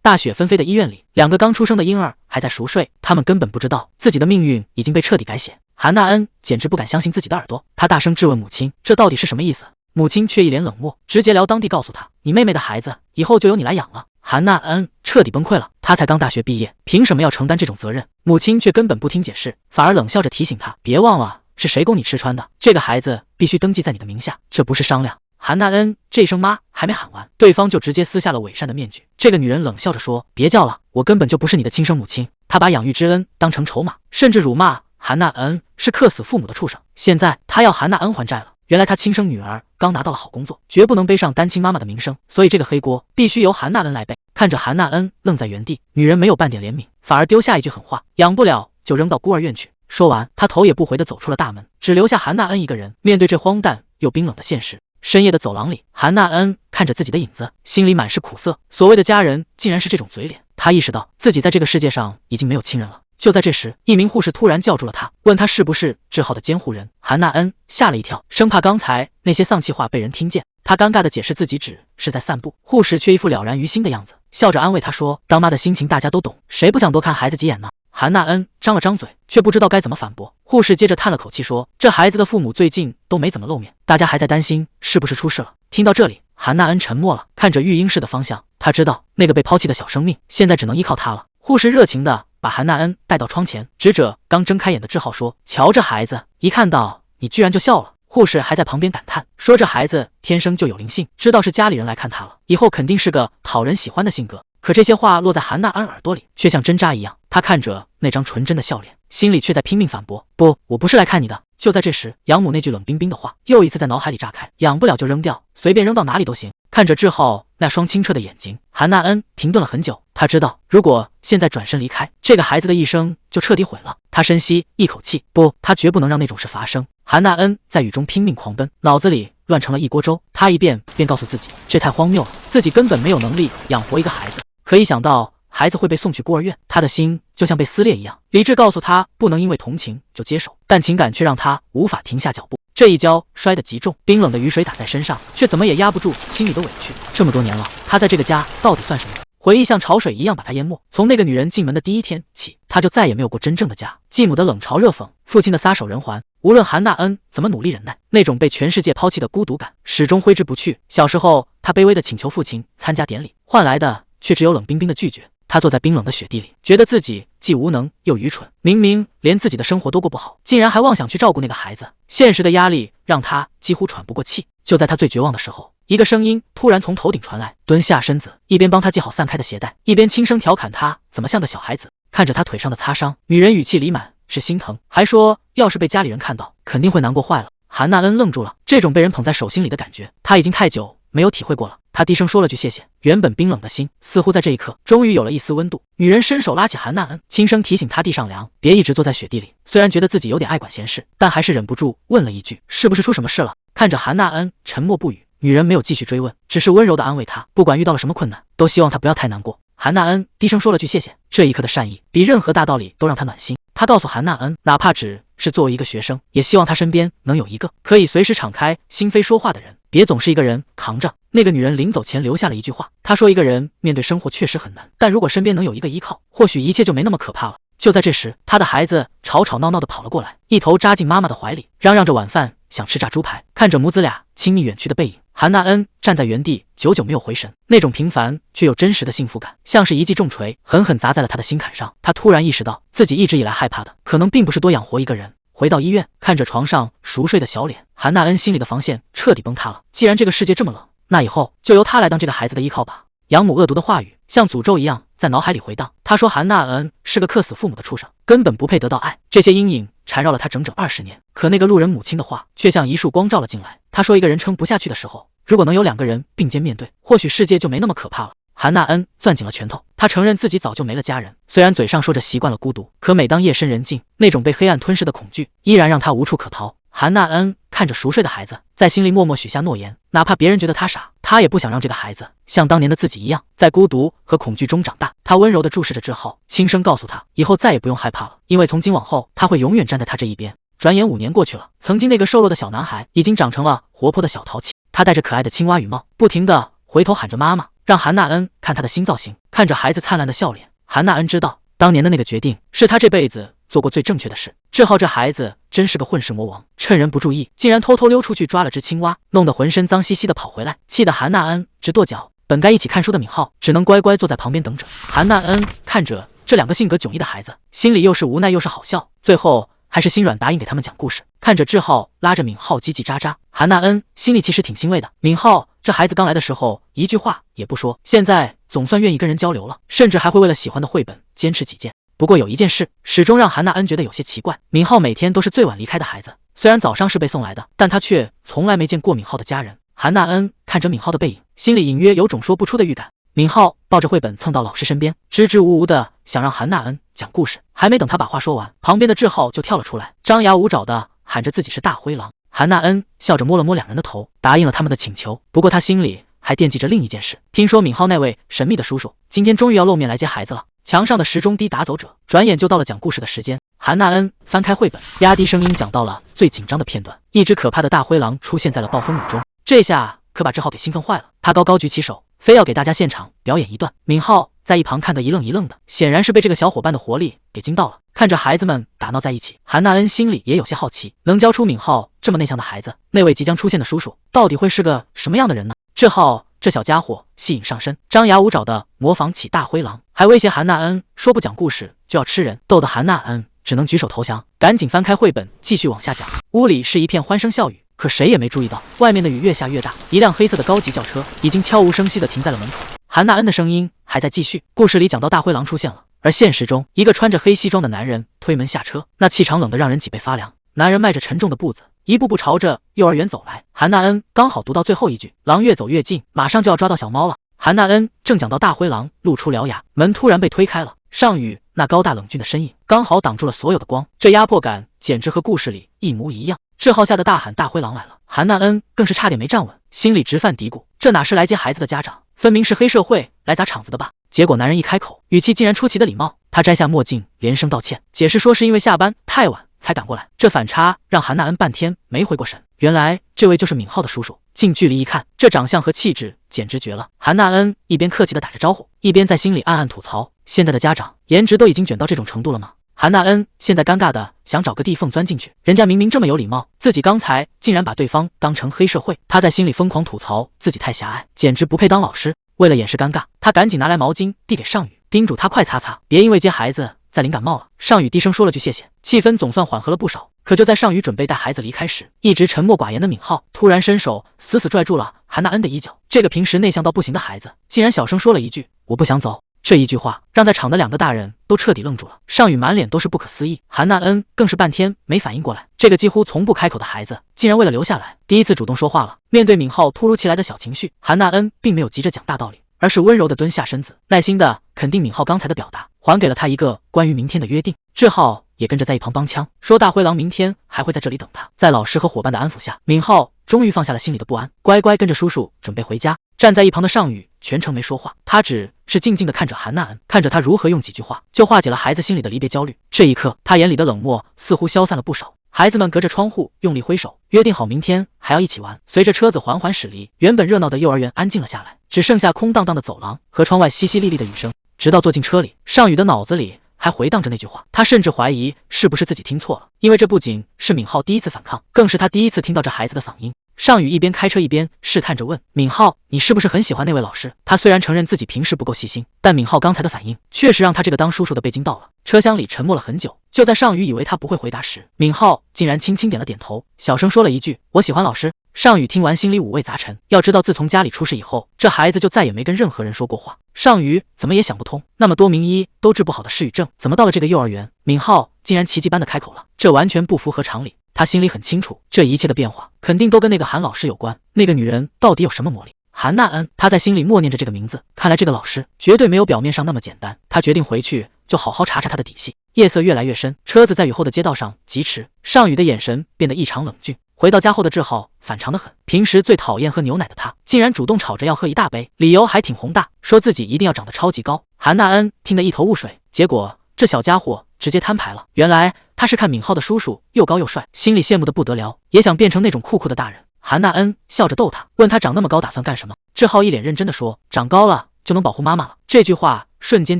大雪纷飞的医院里，两个刚出生的婴儿还在熟睡，他们根本不知道自己的命运已经被彻底改写。韩娜恩简直不敢相信自己的耳朵，她大声质问母亲：“这到底是什么意思？”母亲却一脸冷漠，直截了当地告诉她：“你妹妹的孩子以后就由你来养了。”韩娜恩彻底崩溃了，她才刚大学毕业，凭什么要承担这种责任？母亲却根本不听解释，反而冷笑着提醒她：“别忘了是谁供你吃穿的，这个孩子必须登记在你的名下，这不是商量。”韩娜恩这声妈还没喊完，对方就直接撕下了伪善的面具。这个女人冷笑着说：“别叫了，我根本就不是你的亲生母亲。”她把养育之恩当成筹码，甚至辱骂韩娜恩是克死父母的畜生。现在她要韩娜恩还债了。原来她亲生女儿刚拿到了好工作，绝不能背上单亲妈妈的名声，所以这个黑锅必须由韩娜恩来背。看着韩娜恩愣在原地，女人没有半点怜悯，反而丢下一句狠话：“养不了就扔到孤儿院去。”说完，她头也不回地走出了大门，只留下韩娜恩一个人面对这荒诞又冰冷的现实。深夜的走廊里，韩娜恩看着自己的影子，心里满是苦涩。所谓的家人竟然是这种嘴脸。她意识到自己在这个世界上已经没有亲人了。就在这时，一名护士突然叫住了她，问她是不是志浩的监护人。韩娜恩吓了一跳，生怕刚才那些丧气话被人听见。她尴尬地解释自己只是在散步，护士却一副了然于心的样子，笑着安慰她说：“当妈的心情大家都懂，谁不想多看孩子几眼呢？”韩娜恩张了张嘴，却不知道该怎么反驳。护士接着叹了口气说：“这孩子的父母最近都没怎么露面，大家还在担心是不是出事了。”听到这里，韩娜恩沉默了，看着育婴室的方向，她知道那个被抛弃的小生命现在只能依靠她了。护士热情地把韩娜恩带到窗前，指着刚睁开眼的志浩说：“瞧这孩子，一看到你居然就笑了。”护士还在旁边感叹说：“这孩子天生就有灵性，知道是家里人来看他了，以后肯定是个讨人喜欢的性格。”可这些话落在韩娜恩耳朵里，却像针扎一样。她看着那张纯真的笑脸，心里却在拼命反驳：“不，我不是来看你的。”就在这时，养母那句冷冰冰的话又一次在脑海里炸开：“养不了就扔掉，随便扔到哪里都行。”看着志浩那双清澈的眼睛，韩娜恩停顿了很久。她知道，如果现在转身离开，这个孩子的一生就彻底毁了。她深吸一口气，不，她绝不能让那种事发生。韩娜恩在雨中拼命狂奔，脑子里乱成了一锅粥。她一遍便告诉自己，这太荒谬了，自己根本没有能力养活一个孩子。可一想到孩子会被送去孤儿院，她的心就像被撕裂一样。理智告诉她不能因为同情就接手，但情感却让她无法停下脚步。这一跤摔得极重，冰冷的雨水打在身上，却怎么也压不住心里的委屈。这么多年了，她在这个家到底算什么？回忆像潮水一样把她淹没。从那个女人进门的第一天起，她就再也没有过真正的家。继母的冷嘲热讽，父亲的撒手人寰，无论韩娜恩怎么努力忍耐，那种被全世界抛弃的孤独感始终挥之不去。小时候，她卑微地请求父亲参加典礼，换来的却只有冷冰冰的拒绝。她坐在冰冷的雪地里，觉得自己既无能又愚蠢。明明连自己的生活都过不好，竟然还妄想去照顾那个孩子。现实的压力让她几乎喘不过气。就在她最绝望的时候，一个声音突然从头顶传来，蹲下身子，一边帮她系好散开的鞋带，一边轻声调侃她怎么像个小孩子。看着她腿上的擦伤，女人语气里满是心疼，还说要是被家里人看到，肯定会难过坏了。韩娜恩愣住了，这种被人捧在手心里的感觉，她已经太久没有体会过了。她低声说了句谢谢，原本冰冷的心似乎在这一刻终于有了一丝温度。女人伸手拉起韩娜恩，轻声提醒她地上凉，别一直坐在雪地里。虽然觉得自己有点爱管闲事，但还是忍不住问了一句：“是不是出什么事了？”看着韩娜恩沉默不语，女人没有继续追问，只是温柔地安慰她，不管遇到了什么困难，都希望她不要太难过。韩娜恩低声说了句谢谢，这一刻的善意比任何大道理都让她暖心。她告诉韩娜恩，哪怕只是作为一个学生，也希望她身边能有一个可以随时敞开心扉说话的人，别总是一个人扛着。那个女人临走前留下了一句话，她说一个人面对生活确实很难，但如果身边能有一个依靠，或许一切就没那么可怕了。就在这时，她的孩子吵吵闹闹地跑了过来，一头扎进妈妈的怀里，嚷嚷着晚饭想吃炸猪排。看着母子俩亲密远去的背影，韩娜恩站在原地久久没有回神，那种平凡却又真实的幸福感，像是一记重锤，狠狠砸在了她的心坎上。她突然意识到，自己一直以来害怕的，可能并不是多养活一个人。回到医院，看着床上熟睡的小脸，韩娜恩心里的防线彻底崩塌了。既然这个世界这么冷，那以后就由她来当这个孩子的依靠吧。养母恶毒的话语像诅咒一样在脑海里回荡。她说韩娜恩是个克死父母的畜生，根本不配得到爱。这些阴影缠绕了她整整20年。可那个路人母亲的话却像一束光照了进来。她说，一个人撑不下去的时候，如果能有2个人并肩面对，或许世界就没那么可怕了。韩娜恩攥紧了拳头，她承认自己早就没了家人。虽然嘴上说着习惯了孤独，可每当夜深人静，那种被黑暗吞噬的恐惧依然让她无处可逃。韩娜恩看着熟睡的孩子，在心里默默许下诺言，哪怕别人觉得她傻，她也不想让这个孩子像当年的自己一样，在孤独和恐惧中长大。她温柔地注视着志浩，轻声告诉他，以后再也不用害怕了，因为从今往后，他会永远站在他这一边。转眼5年过去了，曾经那个瘦弱的小男孩已经长成了活泼的小淘气。他戴着可爱的青蛙羽帽，不停地回头喊着妈妈。让韩娜恩看他的新造型。看着孩子灿烂的笑脸，韩娜恩知道当年的那个决定是他这辈子做过最正确的事。志浩这孩子真是个混世魔王，趁人不注意，竟然偷偷溜出去抓了只青蛙，弄得浑身脏兮兮的跑回来，气得韩娜恩直跺脚。本该一起看书的敏浩只能乖乖坐在旁边等着。韩娜恩看着这两个性格迥异的孩子，心里又是无奈又是好笑，最后还是心软答应给他们讲故事。看着志浩拉着敏浩叽叽喳喳，韩娜恩心里其实挺欣慰的。敏浩这孩子刚来的时候一句话也不说，现在总算愿意跟人交流了，甚至还会为了喜欢的绘本坚持己见。不过有一件事始终让韩娜恩觉得有些奇怪，敏浩每天都是最晚离开的孩子，虽然早上是被送来的，但他却从来没见过敏浩的家人。韩娜恩看着敏浩的背影，心里隐约有种说不出的预感。敏浩抱着绘本蹭到老师身边，支支吾吾的想让韩娜恩讲故事，还没等他把话说完，旁边的志浩就跳了出来，张牙舞爪的喊着自己是大灰狼。韩娜恩笑着摸了摸两人的头，答应了他们的请求。不过他心里还惦记着另一件事，听说敏浩那位神秘的叔叔今天终于要露面来接孩子了。墙上的时钟滴打走着，转眼就到了讲故事的时间。韩娜恩翻开绘本，压低声音讲到了最紧张的片段，一只可怕的大灰狼出现在了暴风雨中。这下可把志浩给兴奋坏了，他高高举起手，非要给大家现场表演一段。敏浩在一旁看得一愣一愣的，显然是被这个小伙伴的活力给惊到了。看着孩子们打闹在一起，韩娜恩心里也有些好奇，能教出敏浩这么内向的孩子，那位即将出现的叔叔到底会是个什么样的人呢？志浩这小家伙戏瘾上身，张牙舞爪的模仿起大灰狼，还威胁韩娜恩说不讲故事就要吃人，逗得韩娜恩只能举手投降，赶紧翻开绘本继续往下讲。屋里是一片欢声笑语，可谁也没注意到外面的雨越下越大，一辆黑色的高级轿车已经悄无声息地停在了门口。韩娜恩的声音还在继续，故事里讲到大灰狼出现了，而现实中一个穿着黑西装的男人推门下车，那气场冷得让人脊背发凉。男人迈着沉重的步子一步步朝着幼儿园走来。韩娜恩刚好读到最后一句，狼越走越近，马上就要抓到小猫了。韩娜恩正讲到大灰狼露出獠牙，门突然被推开了，尚宇那高大冷峻的身影刚好挡住了所有的光，这压迫感简直和故事里一模一样。志浩吓得大喊大灰狼来了，韩娜恩更是差点没站稳，心里直犯嘀咕，这哪是来接孩子的家长，分明是黑社会来砸场子的吧。结果男人一开口，语气竟然出奇的礼貌，他摘下墨镜连声道歉，解释说是因为下班太晚才赶过来。这反差让韩娜恩半天没回过神，原来这位就是敏浩的叔叔。近距离一看，这长相和气质简直绝了。韩娜恩一边客气的打着招呼，一边在心里暗暗吐槽，现在的家长颜值都已经卷到这种程度了吗？韩娜恩现在尴尬的想找个地缝钻进去，人家明明这么有礼貌，自己刚才竟然把对方当成黑社会。他在心里疯狂吐槽自己太狭隘，简直不配当老师。为了掩饰尴尬，他赶紧拿来毛巾递给尚宇，叮嘱他快擦擦，别因为接孩子再淋感冒了。尚宇低声说了句谢谢，气氛总算缓和了不少。可就在尚宇准备带孩子离开时，一直沉默寡言的敏浩突然伸手死死拽住了韩娜恩的衣角。这个平时内向到不行的孩子竟然小声说了一句我不想走。这一句话让在场的两个大人都彻底愣住了，尚宇满脸都是不可思议，韩娜恩更是半天没反应过来，这个几乎从不开口的孩子竟然为了留下来第一次主动说话了。面对敏浩突如其来的小情绪，韩娜恩并没有急着讲大道理，而是温柔地蹲下身子，耐心地肯定敏浩刚才的表达，还给了他一个关于明天的约定。志浩也跟着在一旁帮腔，说大灰狼明天还会在这里等他。在老师和伙伴的安抚下，敏浩终于放下了心里的不安，乖乖跟着叔叔准备回家。站在一旁的尚宇全程没说话，他只是静静地看着韩娜恩，看着他如何用几句话就化解了孩子心里的离别焦虑。这一刻，他眼里的冷漠似乎消散了不少。孩子们隔着窗户用力挥手，约定好明天还要一起玩。随着车子缓缓驶离，原本热闹的幼儿园安静了下来，只剩下空荡荡的走廊和窗外淅淅沥沥的雨声。直到坐进车里，尚宇的脑子里还回荡着那句话，他甚至怀疑是不是自己听错了，因为这不仅是敏浩第一次反抗，更是他第一次听到这孩子的嗓音。尚宇一边开车一边试探着问敏浩，你是不是很喜欢那位老师？他虽然承认自己平时不够细心，但敏浩刚才的反应确实让他这个当叔叔的被惊到了。车厢里沉默了很久，就在尚宇以为他不会回答时，敏浩竟然轻轻点了点头，小声说了一句我喜欢老师。尚宇听完心里五味杂陈，要知道自从家里出事以后，这孩子就再也没跟任何人说过话。尚宇怎么也想不通，那么多名医都治不好的失语症，怎么到了这个幼儿园，敏浩竟然奇迹般的开口了，这完全不符合常理。他心里很清楚，这一切的变化肯定都跟那个韩老师有关。那个女人到底有什么魔力？韩娜恩，他在心里默念着这个名字。看来这个老师绝对没有表面上那么简单。他决定回去就好好查查他的底细。夜色越来越深，车子在雨后的街道上疾驰，尚宇的眼神变得异常冷峻。回到家后的志浩反常得很，平时最讨厌喝牛奶的他，竟然主动吵着要喝一大杯，理由还挺宏大，说自己一定要长得超级高。韩娜恩听得一头雾水，结果这小家伙直接摊牌了。原来他是看敏浩的叔叔又高又帅，心里羡慕的不得了，也想变成那种酷酷的大人。韩娜恩笑着逗他，问他长那么高打算干什么。志浩一脸认真地说：长高了就能保护妈妈了。这句话瞬间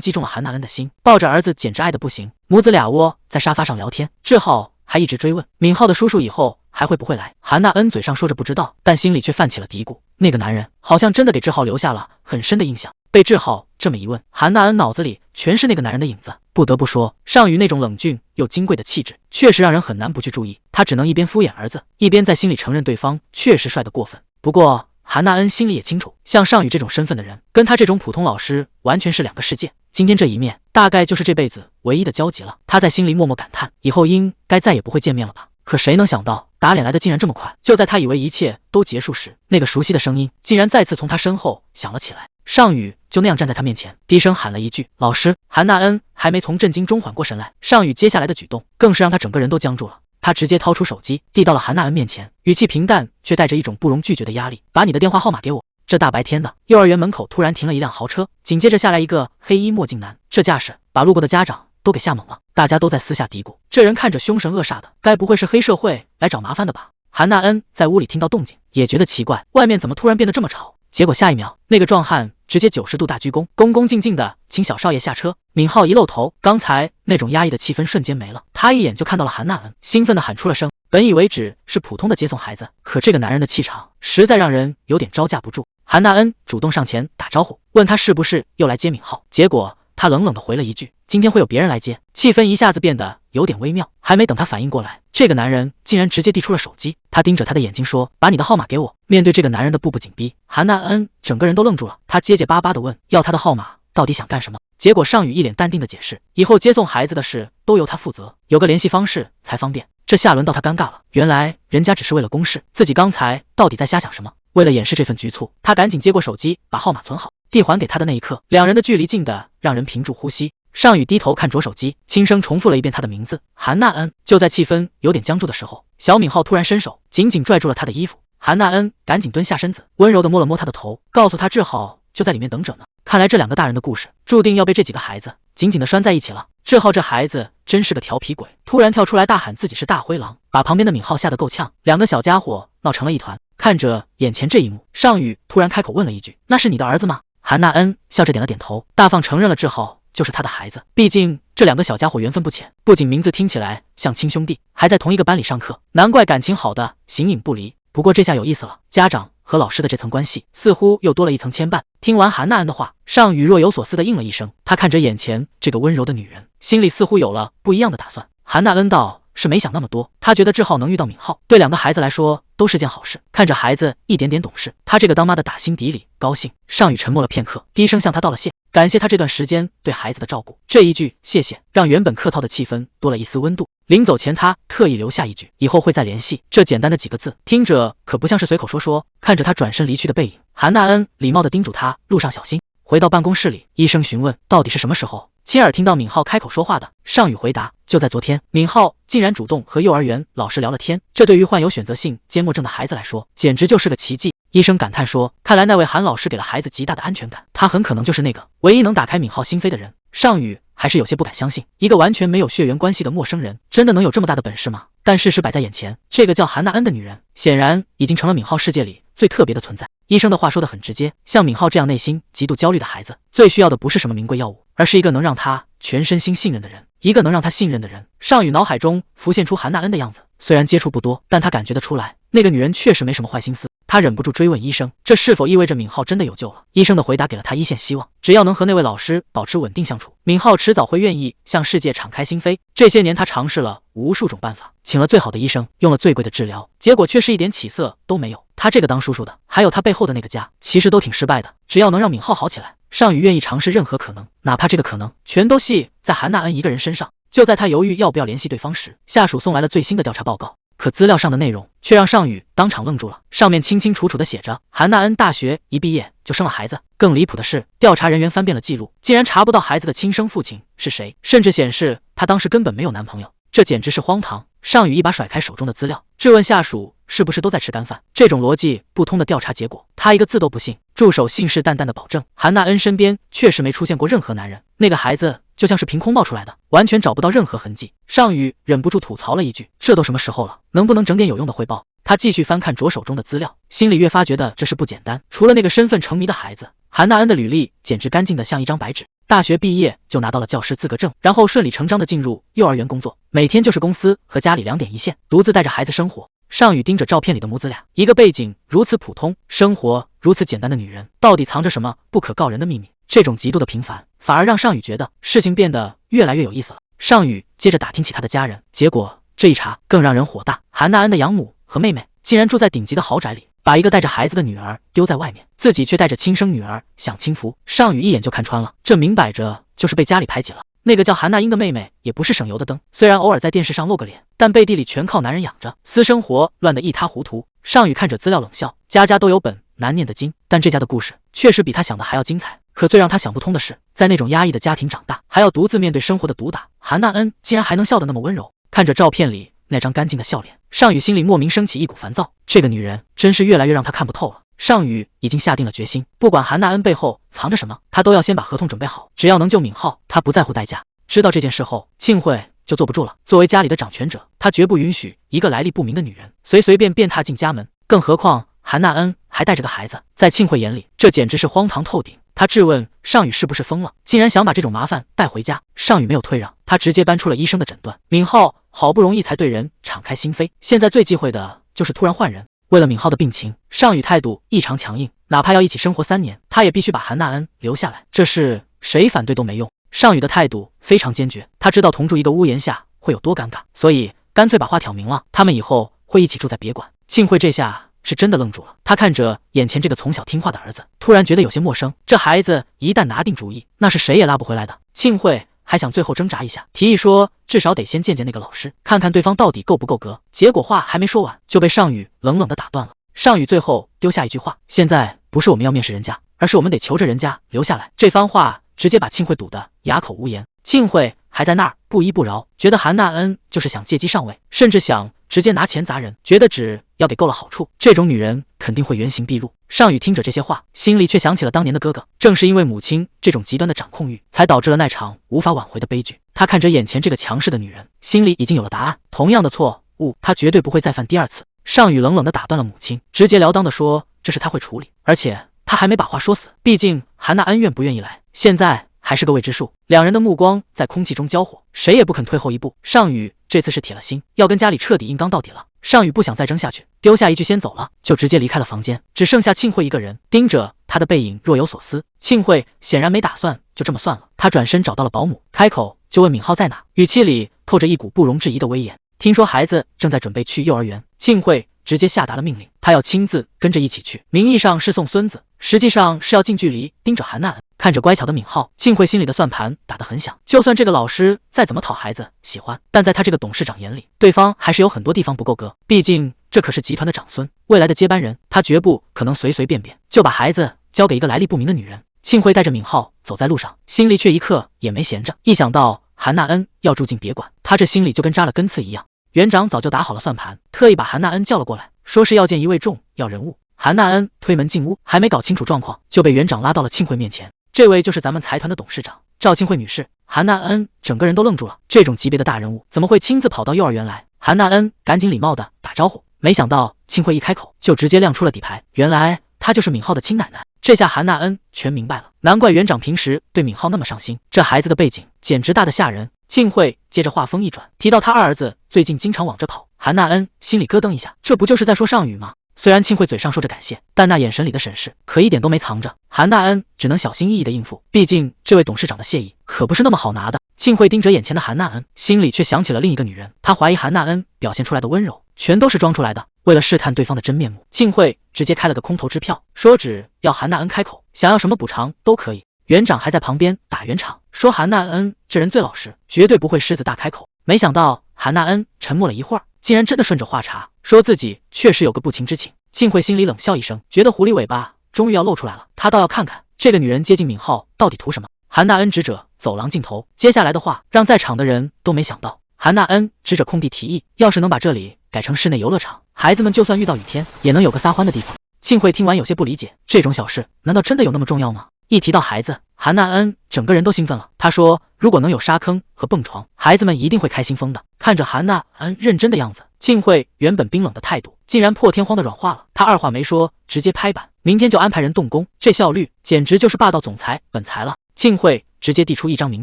击中了韩娜恩的心，抱着儿子简直爱得不行。母子俩窝在沙发上聊天，志浩还一直追问敏浩的叔叔以后还会不会来。韩娜恩嘴上说着不知道，但心里却泛起了嘀咕，那个男人好像真的给志浩留下了很深的印象。被志浩这么一问，韩娜恩脑子里全是那个男人的影子。不得不说，尚宇那种冷峻又金贵的气质，确实让人很难不去注意。他只能一边敷衍儿子，一边在心里承认对方确实帅得过分。不过韩娜恩心里也清楚，像尚宇这种身份的人，跟他这种普通老师完全是两个世界。今天这一面，大概就是这辈子唯一的交集了。他在心里默默感叹，以后应该再也不会见面了吧。可谁能想到，打脸来的竟然这么快。就在他以为一切都结束时，那个熟悉的声音竟然再次从他身后响了起来。尚宇就那样站在他面前，低声喊了一句：“老师。”韩娜恩还没从震惊中缓过神来，尚宇接下来的举动更是让他整个人都僵住了。他直接掏出手机，递到了韩娜恩面前，语气平淡，却带着一种不容拒绝的压力：“把你的电话号码给我。”这大白天的，幼儿园门口突然停了一辆豪车，紧接着下来一个黑衣墨镜男，这架势把路过的家长都给吓懵了。大家都在私下嘀咕，这人看着凶神恶煞的，该不会是黑社会来找麻烦的吧？韩娜恩在屋里听到动静，也觉得奇怪，外面怎么突然变得这么吵？结果下一秒，那个壮汉直接90度大鞠躬，恭恭敬敬的请小少爷下车。敏浩一露头，刚才那种压抑的气氛瞬间没了，他一眼就看到了韩娜恩，兴奋的喊出了声。本以为只是普通的接送孩子，可这个男人的气场实在让人有点招架不住。韩娜恩主动上前打招呼，问他是不是又来接敏浩，结果他冷冷的回了一句：“今天会有别人来接。”气氛一下子变得有点微妙。还没等他反应过来，这个男人竟然直接递出了手机。他盯着他的眼睛说：“把你的号码给我。”面对这个男人的步步紧逼，韩娜恩整个人都愣住了。他结结巴巴的问：“要他的号码到底想干什么？”结果尚宇一脸淡定的解释：“以后接送孩子的事都由他负责，有个联系方式才方便。”这下轮到他尴尬了，原来人家只是为了公事，自己刚才到底在瞎想什么？为了掩饰这份局促，他赶紧接过手机，把号码存好，递还给他的那一刻，两人的距离近的让人屏住呼吸。尚宇低头看着手机，轻声重复了一遍他的名字：韩娜恩。就在气氛有点僵住的时候，小敏浩突然伸手紧紧拽住了他的衣服。韩娜恩赶紧蹲下身子，温柔地摸了摸他的头，告诉他志浩就在里面等着呢。看来这两个大人的故事注定要被这几个孩子紧紧地拴在一起了。志浩这孩子真是个调皮鬼，突然跳出来大喊自己是大灰狼，把旁边的敏浩吓得够呛，两个小家伙闹成了一团。看着眼前这一幕，尚宇突然开口问了一句：“那是你的儿子吗？”韩娜恩笑着点了点头，大方承认了志浩就是他的孩子。毕竟这两个小家伙缘分不浅，不仅名字听起来像亲兄弟，还在同一个班里上课，难怪感情好的形影不离。不过这下有意思了，家长和老师的这层关系似乎又多了一层牵绊。听完韩娜恩的话，尚宇若有所思地应了一声。他看着眼前这个温柔的女人，心里似乎有了不一样的打算。韩娜恩道：“是没想那么多，他觉得志浩能遇到敏浩，对两个孩子来说都是件好事。看着孩子一点点懂事，他这个当妈的打心底里高兴。”尚宇沉默了片刻，低声向他道了谢，感谢他这段时间对孩子的照顾。这一句谢谢让原本客套的气氛多了一丝温度。临走前，他特意留下一句：“以后会再联系。”这简单的几个字，听着可不像是随口说说。看着他转身离去的背影，韩娜恩礼貌地叮嘱他路上小心。回到办公室里，医生询问到底是什么时候亲耳听到敏浩开口说话的。尚宇回答：“就在昨天。”敏浩竟然主动和幼儿园老师聊了天，这对于患有选择性缄默症的孩子来说，简直就是个奇迹。医生感叹说：“看来那位韩老师给了孩子极大的安全感，他很可能就是那个唯一能打开敏浩心扉的人。”尚宇还是有些不敢相信，一个完全没有血缘关系的陌生人，真的能有这么大的本事吗？但事实摆在眼前，这个叫韩娜恩的女人，显然已经成了敏浩世界里最特别的存在。医生的话说得很直接，像敏浩这样内心极度焦虑的孩子，最需要的不是什么名贵药物，而是一个能让他全身心信任的人，一个能让他信任的人。尚宇脑海中浮现出韩娜恩的样子，虽然接触不多，但他感觉得出来，那个女人确实没什么坏心思。他忍不住追问医生，这是否意味着敏浩真的有救了？医生的回答给了他一线希望，只要能和那位老师保持稳定相处，敏浩迟早会愿意向世界敞开心扉。这些年他尝试了无数种办法，请了最好的医生，用了最贵的治疗，结果却是一点起色都没有。他这个当叔叔的，还有他背后的那个家，其实都挺失败的。只要能让敏浩好起来，尚宇愿意尝试任何可能，哪怕这个可能全都系在韩娜恩一个人身上。就在他犹豫要不要联系对方时，下属送来了最新的调查报告。可资料上的内容却让尚宇当场愣住了，上面清清楚楚地写着韩娜恩大学一毕业就生了孩子。更离谱的是，调查人员翻遍了记录，竟然查不到孩子的亲生父亲是谁，甚至显示她当时根本没有男朋友。这简直是荒唐！尚宇一把甩开手中的资料，质问下属是不是都在吃干饭。这种逻辑不通的调查结果，他一个字都不信。助手信誓旦旦地保证，韩娜恩身边确实没出现过任何男人，那个孩子就像是凭空冒出来的，完全找不到任何痕迹。尚宇忍不住吐槽了一句：“这都什么时候了，能不能整点有用的汇报？”他继续翻看着手中的资料，心里越发觉得这事不简单。除了那个身份成谜的孩子，韩娜恩的履历简直干净的像一张白纸。大学毕业就拿到了教师资格证，然后顺理成章的进入幼儿园工作，每天就是公司和家里两点一线，独自带着孩子生活。尚宇盯着照片里的母子俩，一个背景如此普通，生活如此简单的女人，到底藏着什么不可告人的秘密？这种极度的平凡，反而让尚宇觉得事情变得越来越有意思了。尚宇接着打听起他的家人，结果这一查更让人火大。韩娜恩的养母和妹妹竟然住在顶级的豪宅里，把一个带着孩子的女儿丢在外面，自己却带着亲生女儿享清福。尚宇一眼就看穿了，这明摆着就是被家里排挤了。那个叫韩娜英的妹妹也不是省油的灯，虽然偶尔在电视上露个脸，但背地里全靠男人养着，私生活乱得一塌糊涂。尚宇看着资料冷笑，家家都有本难念的经，但这家的故事确实比他想的还要精彩。可最让他想不通的是，在那种压抑的家庭长大，还要独自面对生活的毒打，韩娜恩竟然还能笑得那么温柔。看着照片里那张干净的笑脸，尚宇心里莫名升起一股烦躁。这个女人真是越来越让他看不透了。尚宇已经下定了决心，不管韩娜恩背后藏着什么，他都要先把合同准备好，只要能救敏浩，他不在乎代价。知道这件事后，庆慧就坐不住了。作为家里的掌权者，他绝不允许一个来历不明的女人随便踏进家门，更何况韩娜恩还带着个孩子。在庆慧眼里，这简直是荒唐透顶。他质问尚宇是不是疯了，竟然想把这种麻烦带回家。尚宇没有退让，他直接搬出了医生的诊断。敏浩好不容易才对人敞开心扉，现在最忌讳的就是突然换人。为了敏浩的病情，尚宇态度异常强硬，哪怕要一起生活3年，他也必须把韩娜恩留下来。这事谁反对都没用。尚宇的态度非常坚决，他知道同住一个屋檐下会有多尴尬，所以干脆把话挑明了，他们以后会一起住在别馆。庆慧这下是真的愣住了，他看着眼前这个从小听话的儿子，突然觉得有些陌生。这孩子一旦拿定主意，那是谁也拉不回来的。庆慧还想最后挣扎一下，提议说至少得先见见那个老师，看看对方到底够不够格。结果话还没说完，就被尚宇冷冷的打断了。尚宇最后丢下一句话：现在不是我们要面试人家，而是我们得求着人家留下来。这番话直接把庆慧堵得哑口无言。庆慧还在那儿不依不饶，觉得韩娜恩就是想借机上位，甚至想直接拿钱砸人，觉得只要给够了好处，这种女人肯定会原形毕露。尚宇听着这些话，心里却想起了当年的哥哥，正是因为母亲这种极端的掌控欲，才导致了那场无法挽回的悲剧。他看着眼前这个强势的女人，心里已经有了答案，同样的错误他绝对不会再犯第二次。尚宇冷冷地打断了母亲，直截了当地说这事他会处理，而且他还没把话说死，毕竟韩娜恩愿不愿意来，现在还是个未知数。两人的目光在空气中交火，谁也不肯退后一步。尚宇这次是铁了心，要跟家里彻底硬刚到底了。尚宇不想再争下去，丢下一句先走了，就直接离开了房间，只剩下庆慧一个人盯着他的背影若有所思。庆慧显然没打算就这么算了，他转身找到了保姆，开口就问敏浩在哪，语气里透着一股不容置疑的威严。听说孩子正在准备去幼儿园，庆慧直接下达了命令，他要亲自跟着一起去，名义上是送孙子，实际上是要近距离盯着韩娜恩。看着乖巧的敏浩，庆慧心里的算盘打得很响。就算这个老师再怎么讨孩子喜欢，但在他这个董事长眼里，对方还是有很多地方不够格。毕竟这可是集团的长孙，未来的接班人，他绝不可能随便就把孩子交给一个来历不明的女人。庆慧带着敏浩走在路上，心里却一刻也没闲着。一想到韩娜恩要住进别馆，他这心里就跟扎了根刺一样。园长早就打好了算盘，特意把韩娜恩叫了过来，说是要见一位重要人物。韩娜恩推门进屋，还没搞清楚状况，就被园长拉到了庆慧面前。这位就是咱们财团的董事长赵庆慧女士。韩娜恩整个人都愣住了，这种级别的大人物怎么会亲自跑到幼儿园来？韩娜恩赶紧礼貌的打招呼，没想到庆慧一开口就直接亮出了底牌，原来她就是敏浩的亲奶奶。这下韩娜恩全明白了，难怪园长平时对敏浩那么上心，这孩子的背景简直大得吓人。庆慧接着话锋一转，提到他二儿子最近经常往这跑，韩娜恩心里咯噔一下，这不就是在说尚宇吗？虽然庆慧嘴上说着感谢，但那眼神里的审视可一点都没藏着。韩娜恩只能小心翼翼地应付，毕竟这位董事长的谢意可不是那么好拿的。庆慧盯着眼前的韩娜恩，心里却想起了另一个女人，她怀疑韩娜恩表现出来的温柔全都是装出来的。为了试探对方的真面目，庆慧直接开了个空头支票，说只要韩娜恩开口，想要什么补偿都可以。园长还在旁边打圆场，说韩娜恩这人最老实，绝对不会狮子大开口。没想到韩娜恩沉默了一会儿，竟然真的顺着话茬，说自己确实有个不情之请。庆慧心里冷笑一声，觉得狐狸尾巴终于要露出来了，她倒要看看这个女人接近敏浩到底图什么。韩娜恩指着走廊尽头，接下来的话让在场的人都没想到。韩娜恩指着空地提议，要是能把这里改成室内游乐场，孩子们就算遇到雨天也能有个撒欢的地方。庆慧听完有些不理解，这种小事难道真的有那么重要吗？一提到孩子，韩娜恩整个人都兴奋了。她说如果能有沙坑和蹦床，孩子们一定会开心疯的。看着韩娜恩认真的样子，静慧原本冰冷的态度竟然破天荒的软化了。她二话没说，直接拍板，明天就安排人动工，这效率简直就是霸道总裁本裁了。静慧直接递出一张名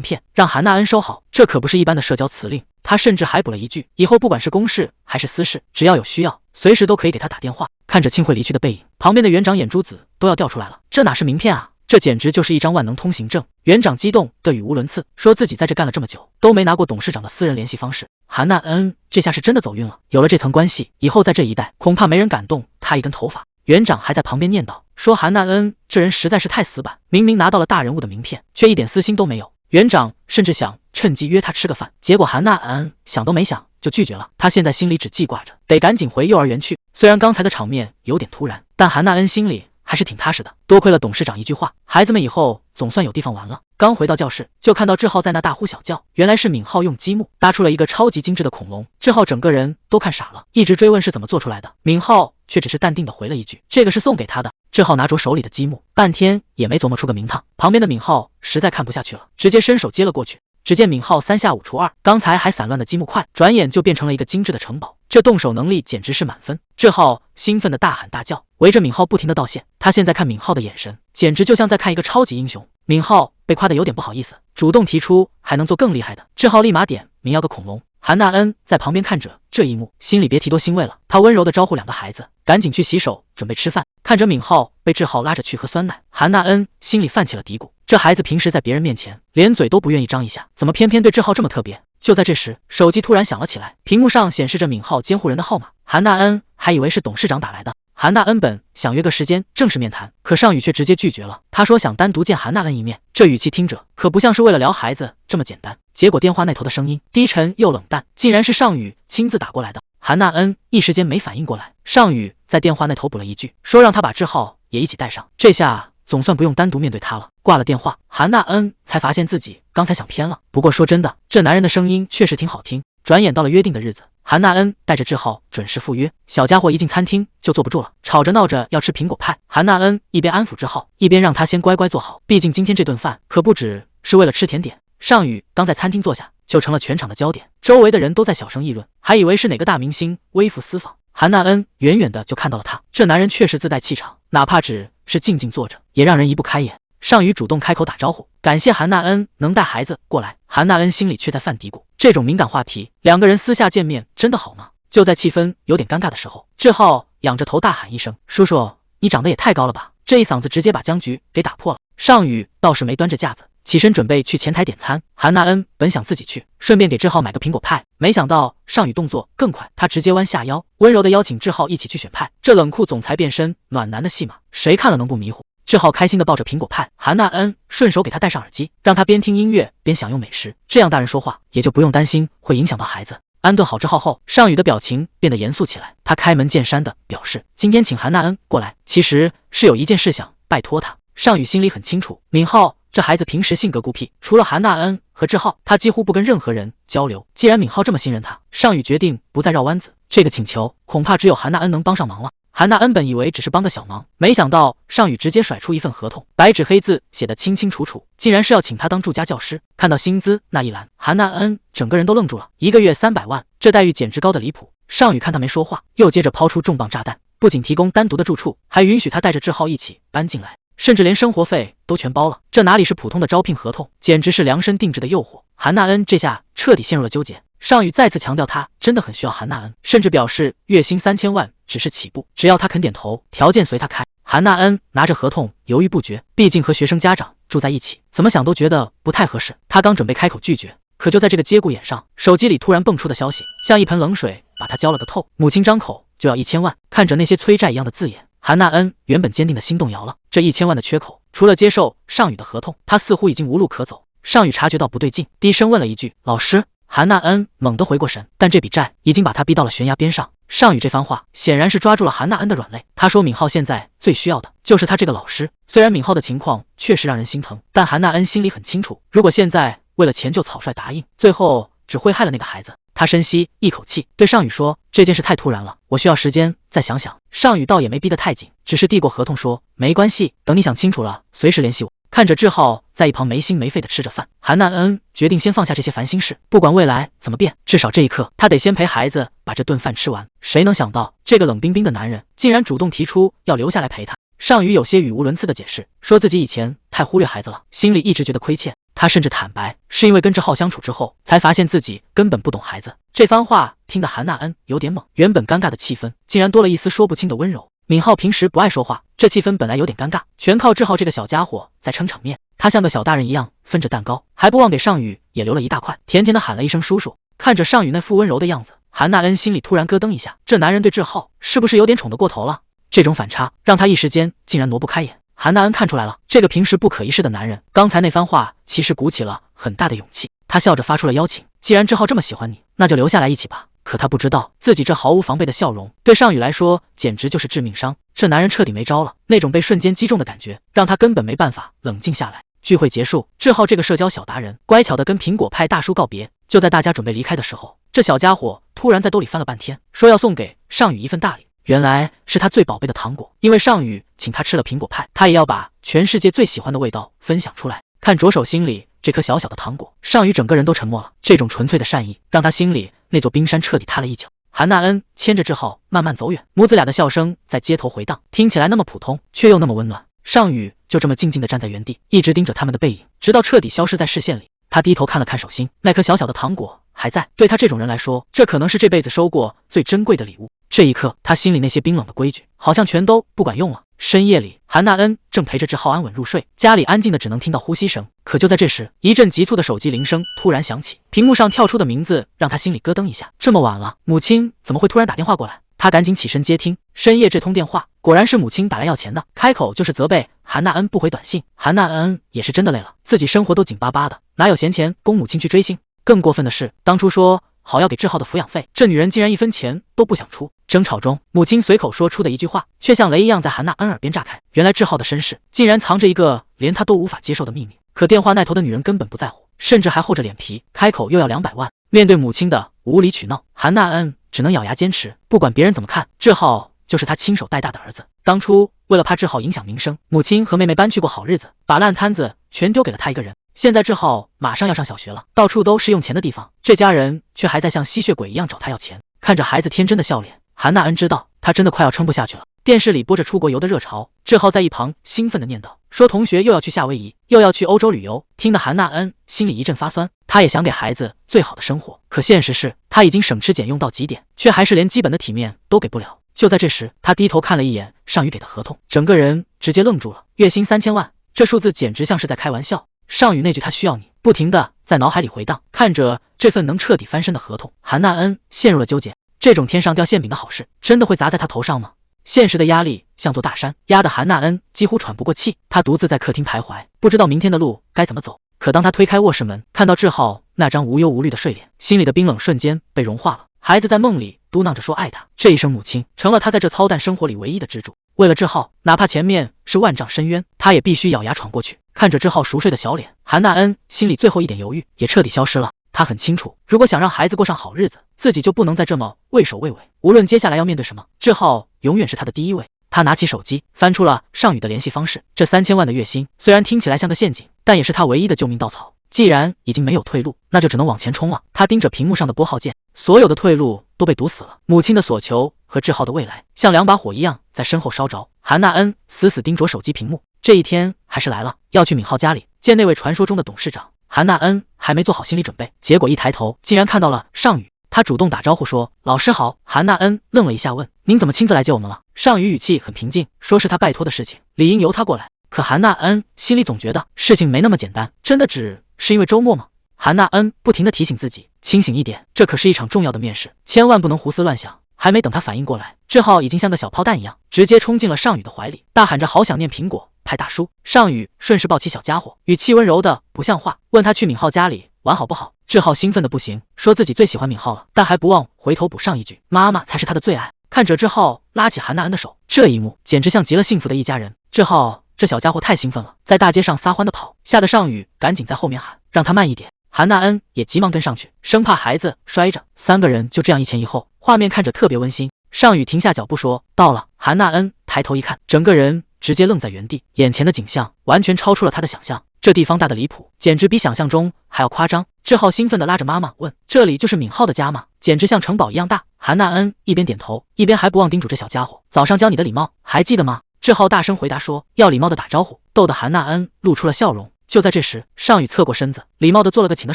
片，让韩娜恩收好，这可不是一般的社交辞令。她甚至还补了一句，以后不管是公事还是私事，只要有需要，随时都可以给她打电话。看着庆慧离去的背影，旁边的园长眼珠子都要掉出来了。这哪是名片啊，这简直就是一张万能通行证。园长激动的语无伦次，说自己在这干了这么久，都没拿过董事长的私人联系方式。韩娜恩这下是真的走运了，有了这层关系，以后在这一带恐怕没人敢动她一根头发。园长还在旁边念叨，说韩娜恩这人实在是太死板，明明拿到了大人物的名片，却一点私心都没有。园长甚至想趁机约他吃个饭，结果韩娜恩想都没想就拒绝了。他现在心里只记挂着得赶紧回幼儿园去。虽然刚才的场面有点突然，但韩娜恩心里还是挺踏实的。多亏了董事长一句话，孩子们以后总算有地方玩了。刚回到教室，就看到志浩在那大呼小叫，原来是敏浩用积木搭出了一个超级精致的恐龙。志浩整个人都看傻了，一直追问是怎么做出来的，敏浩却只是淡定的回了一句，这个是送给他的。志浩拿着手里的积木，半天也没琢磨出个名堂。旁边的敏浩实在看不下去了，直接伸手接了过去。只见敏浩三下五除二，刚才还散乱的积木块，转眼就变成了一个精致的城堡。这动手能力简直是满分。志浩兴奋的大喊大叫，围着敏浩不停的道谢。他现在看敏浩的眼神，简直就像在看一个超级英雄。敏浩被夸得有点不好意思，主动提出还能做更厉害的。志浩立马点名要个恐龙。韩娜恩在旁边看着这一幕，心里别提多欣慰了。她温柔地招呼两个孩子，赶紧去洗手准备吃饭。看着敏浩被志浩拉着去喝酸奶，韩娜恩心里泛起了嘀咕，这孩子平时在别人面前连嘴都不愿意张一下，怎么偏偏对志浩这么特别。就在这时，手机突然响了起来，屏幕上显示着敏浩监护人的号码。韩娜恩还以为是董事长打来的。韩娜恩本想约个时间正式面谈，可尚宇却直接拒绝了。他说想单独见韩娜恩一面，这语气听着可不像是为了聊孩子这么简单。结果电话那头的声音低沉又冷淡，竟然是尚宇亲自打过来的。韩娜恩一时间没反应过来，尚宇在电话那头补了一句，说让他把志浩也一起带上，这下总算不用单独面对他了。挂了电话，韩娜恩才发现自己刚才想偏了。不过说真的，这男人的声音确实挺好听。转眼到了约定的日子，韩娜恩带着志浩准时赴约。小家伙一进餐厅就坐不住了，吵着闹着要吃苹果派。韩娜恩一边安抚志浩，一边让他先乖乖坐好，毕竟今天这顿饭可不只是为了吃甜点。尚宇刚在餐厅坐下，就成了全场的焦点，周围的人都在小声议论，还以为是哪个大明星微服私访。韩娜恩远远的就看到了他，这男人确实自带气场，哪怕只是静静坐着，也让人移不开眼。尚宇主动开口打招呼，感谢韩娜恩能带孩子过来。韩娜恩心里却在犯嘀咕，这种敏感话题，两个人私下见面真的好吗？就在气氛有点尴尬的时候，志浩仰着头大喊一声，叔叔，你长得也太高了吧！这一嗓子直接把僵局给打破了。尚宇倒是没端着架子，起身准备去前台点餐。韩娜恩本想自己去，顺便给志浩买个苹果派，没想到尚宇动作更快，他直接弯下腰，温柔地邀请志浩一起去选派。这冷酷总裁变身暖男的戏码，谁看了能不迷糊？志浩开心地抱着苹果派，韩娜恩顺手给他戴上耳机，让他边听音乐边享用美食，这样大人说话也就不用担心会影响到孩子。安顿好志浩后，尚宇的表情变得严肃起来，他开门见山地表示，今天请韩娜恩过来，其实是有一件事想拜托他。尚宇心里很清楚，敏浩这孩子平时性格孤僻，除了韩娜恩和志浩，他几乎不跟任何人交流。既然敏浩这么信任他，尚宇决定不再绕弯子，这个请求恐怕只有韩娜恩能帮上忙了。韩娜恩本以为只是帮个小忙，没想到尚宇直接甩出一份合同，白纸黑字写得清清楚楚，竟然是要请他当助家教师。看到薪资那一栏，韩娜恩整个人都愣住了，一个月300万，这待遇简直高的离谱。尚宇看他没说话，又接着抛出重磅炸弹，不仅提供单独的住处，还允许他带着志浩一起搬进来，甚至连生活费都全包了。这哪里是普通的招聘合同，简直是量身定制的诱惑。韩娜恩这下彻底陷入了纠结。尚宇再次强调他真的很需要韩娜恩，甚至表示月薪3000万只是起步，只要他肯点头，条件随他开。韩娜恩拿着合同犹豫不决，毕竟和学生家长住在一起，怎么想都觉得不太合适。他刚准备开口拒绝，可就在这个节骨眼上，手机里突然蹦出的消息像一盆冷水把他浇了个透。母亲张口就要1000万，看着那些催债一样的字眼，韩娜恩原本坚定的心动摇了。这1000万的缺口，除了接受尚宇的合同，他似乎已经无路可走。尚宇察觉到不对劲，低声问了一句：“老师？”韩娜恩猛地回过神，但这笔债已经把他逼到了悬崖边上。尚宇这番话显然是抓住了韩娜恩的软肋。他说敏浩现在最需要的就是他这个老师。虽然敏浩的情况确实让人心疼，但韩娜恩心里很清楚，如果现在为了钱就草率答应，最后只会害了那个孩子。他深吸一口气，对尚宇说，这件事太突然了，我需要时间再想想。尚宇倒也没逼得太紧，只是递过合同说，没关系，等你想清楚了随时联系我。看着志浩在一旁没心没肺的吃着饭，韩娜恩决定先放下这些烦心事，不管未来怎么变，至少这一刻她得先陪孩子把这顿饭吃完。谁能想到这个冷冰冰的男人竟然主动提出要留下来陪她。尚宇有些语无伦次的解释，说自己以前太忽略孩子了，心里一直觉得亏欠。他甚至坦白，是因为跟志浩相处之后，才发现自己根本不懂孩子。这番话听得韩娜恩有点懵，原本尴尬的气氛竟然多了一丝说不清的温柔。敏浩平时不爱说话，这气氛本来有点尴尬，全靠志浩这个小家伙在撑场面。他像个小大人一样分着蛋糕，还不忘给尚宇也留了一大块，甜甜的喊了一声叔叔。看着尚宇那副温柔的样子，韩娜恩心里突然咯噔一下，这男人对志浩是不是有点宠得过头了？这种反差让他一时间竟然挪不开眼。韩娜恩看出来了，这个平时不可一世的男人，刚才那番话其实鼓起了很大的勇气。他笑着发出了邀请，既然志浩这么喜欢你，那就留下来一起吧。可他不知道，自己这毫无防备的笑容对尚宇来说简直就是致命伤。这男人彻底没招了，那种被瞬间击中的感觉让他根本没办法冷静下来。聚会结束，志浩这个社交小达人乖巧的跟苹果派大叔告别。就在大家准备离开的时候，这小家伙突然在兜里翻了半天，说要送给尚宇一份大礼。原来是他最宝贝的糖果，因为尚宇请他吃了苹果派，他也要把全世界最喜欢的味道分享出来。看着手心里这颗小小的糖果，尚宇整个人都沉默了。这种纯粹的善意让他心里那座冰山彻底塌了一角。韩娜恩牵着志浩慢慢走远，母子俩的笑声在街头回荡，听起来那么普通，却又那么温暖。尚宇就这么静静地站在原地，一直盯着他们的背影，直到彻底消失在视线里。他低头看了看手心，那颗小小的糖果还在，对他这种人来说，这可能是这辈子收过最珍贵的礼物。这一刻，他心里那些冰冷的规矩好像全都不管用了。深夜里，韩娜恩正陪着志浩安稳入睡，家里安静的只能听到呼吸声。可就在这时，一阵急促的手机铃声突然响起，屏幕上跳出的名字让他心里咯噔一下。这么晚了，母亲怎么会突然打电话过来？他赶紧起身接听。深夜这通电话果然是母亲打来要钱的，开口就是责备韩娜恩不回短信。韩娜恩也是真的累了，自己生活都紧巴巴的，哪有闲钱供母亲去追星？更过分的是，当初说好要给志浩的抚养费，这女人竟然一分钱都不想出。争吵中，母亲随口说出的一句话，却像雷一样在韩娜恩耳边炸开。原来志浩的身世竟然藏着一个连他都无法接受的秘密。可电话那头的女人根本不在乎，甚至还厚着脸皮开口又要200万。面对母亲的无理取闹，韩娜恩只能咬牙坚持，不管别人怎么看，志浩就是他亲手带大的儿子。当初为了怕志浩影响名声，母亲和妹妹搬去过好日子，把烂摊子全丢给了他一个人。现在志浩马上要上小学了，到处都是用钱的地方，这家人却还在像吸血鬼一样找他要钱。看着孩子天真的笑脸，韩娜恩知道他真的快要撑不下去了。电视里播着出国游的热潮，志浩在一旁兴奋地念叨，说同学又要去夏威夷，又要去欧洲旅游，听得韩娜恩心里一阵发酸。他也想给孩子最好的生活，可现实是他已经省吃俭用到极点，却还是连基本的体面都给不了。就在这时，他低头看了一眼尚宇给的合同，整个人直接愣住了。月薪3000万，这数字简直像是在开玩笑。尚宇那句他需要你，不停地在脑海里回荡。看着这份能彻底翻身的合同，韩娜恩陷入了纠结。这种天上掉馅饼的好事，真的会砸在他头上吗？现实的压力像座大山，压得韩娜恩几乎喘不过气。他独自在客厅徘徊，不知道明天的路该怎么走。可当他推开卧室门，看到志浩那张无忧无虑的睡脸，心里的冰冷瞬间被融化了。孩子在梦里嘟囔着说爱他，这一声母亲成了他在这操蛋生活里唯一的支柱。为了志浩，哪怕前面是万丈深渊，他也必须咬牙闯过去。看着志浩熟睡的小脸，韩娜恩心里最后一点犹豫也彻底消失了。他很清楚，如果想让孩子过上好日子，自己就不能再这么畏首畏尾。无论接下来要面对什么，志浩永远是他的第一位。他拿起手机，翻出了尚宇的联系方式。这3000万的月薪虽然听起来像个陷阱，但也是他唯一的救命稻草。既然已经没有退路，那就只能往前冲了。他盯着屏幕上的拨号键，所有的退路都被堵死了。母亲的所求和志浩的未来，像2把火一样在身后烧着。韩娜恩死死盯着手机屏幕，这一天还是来了，要去敏浩家里见那位传说中的董事长。韩娜恩还没做好心理准备，结果一抬头，竟然看到了尚宇。他主动打招呼说：“老师好。”韩娜恩愣了一下，问：“您怎么亲自来接我们了？”尚宇语气很平静，说是他拜托的事情，理应由他过来。可韩娜恩心里总觉得事情没那么简单，真的只是因为周末吗？韩娜恩不停地提醒自己，清醒一点，这可是一场重要的面试，千万不能胡思乱想。还没等他反应过来，志浩已经像个小炮弹一样，直接冲进了尚宇的怀里，大喊着好想念苹果派大叔。尚宇顺势抱起小家伙，语气温柔的不像话，问他去敏浩家里玩好不好。志浩兴奋的不行，说自己最喜欢敏浩了，但还不忘回头补上一句，妈妈才是他的最爱。看着志浩拉起韩娜恩的手，这一幕简直像极了幸福的一家人。志浩这小家伙太兴奋了，在大街上撒欢的跑，吓得尚宇赶紧在后面喊让他慢一点。韩娜恩也急忙跟上去，生怕孩子摔着。3个人就这样一前一后，画面看着特别温馨。尚宇停下脚步说：“到了。”韩娜恩抬头一看，整个人直接愣在原地，眼前的景象完全超出了他的想象。这地方大的离谱，简直比想象中还要夸张。志浩兴奋地拉着妈妈问：“这里就是闵浩的家吗？简直像城堡一样大。”韩娜恩一边点头，一边还不忘叮嘱这小家伙：“早上教你的礼貌，还记得吗？”志浩大声回答说：“要礼貌地打招呼。”逗得韩娜恩露出了笑容。就在这时，尚宇侧过身子，礼貌地做了个请的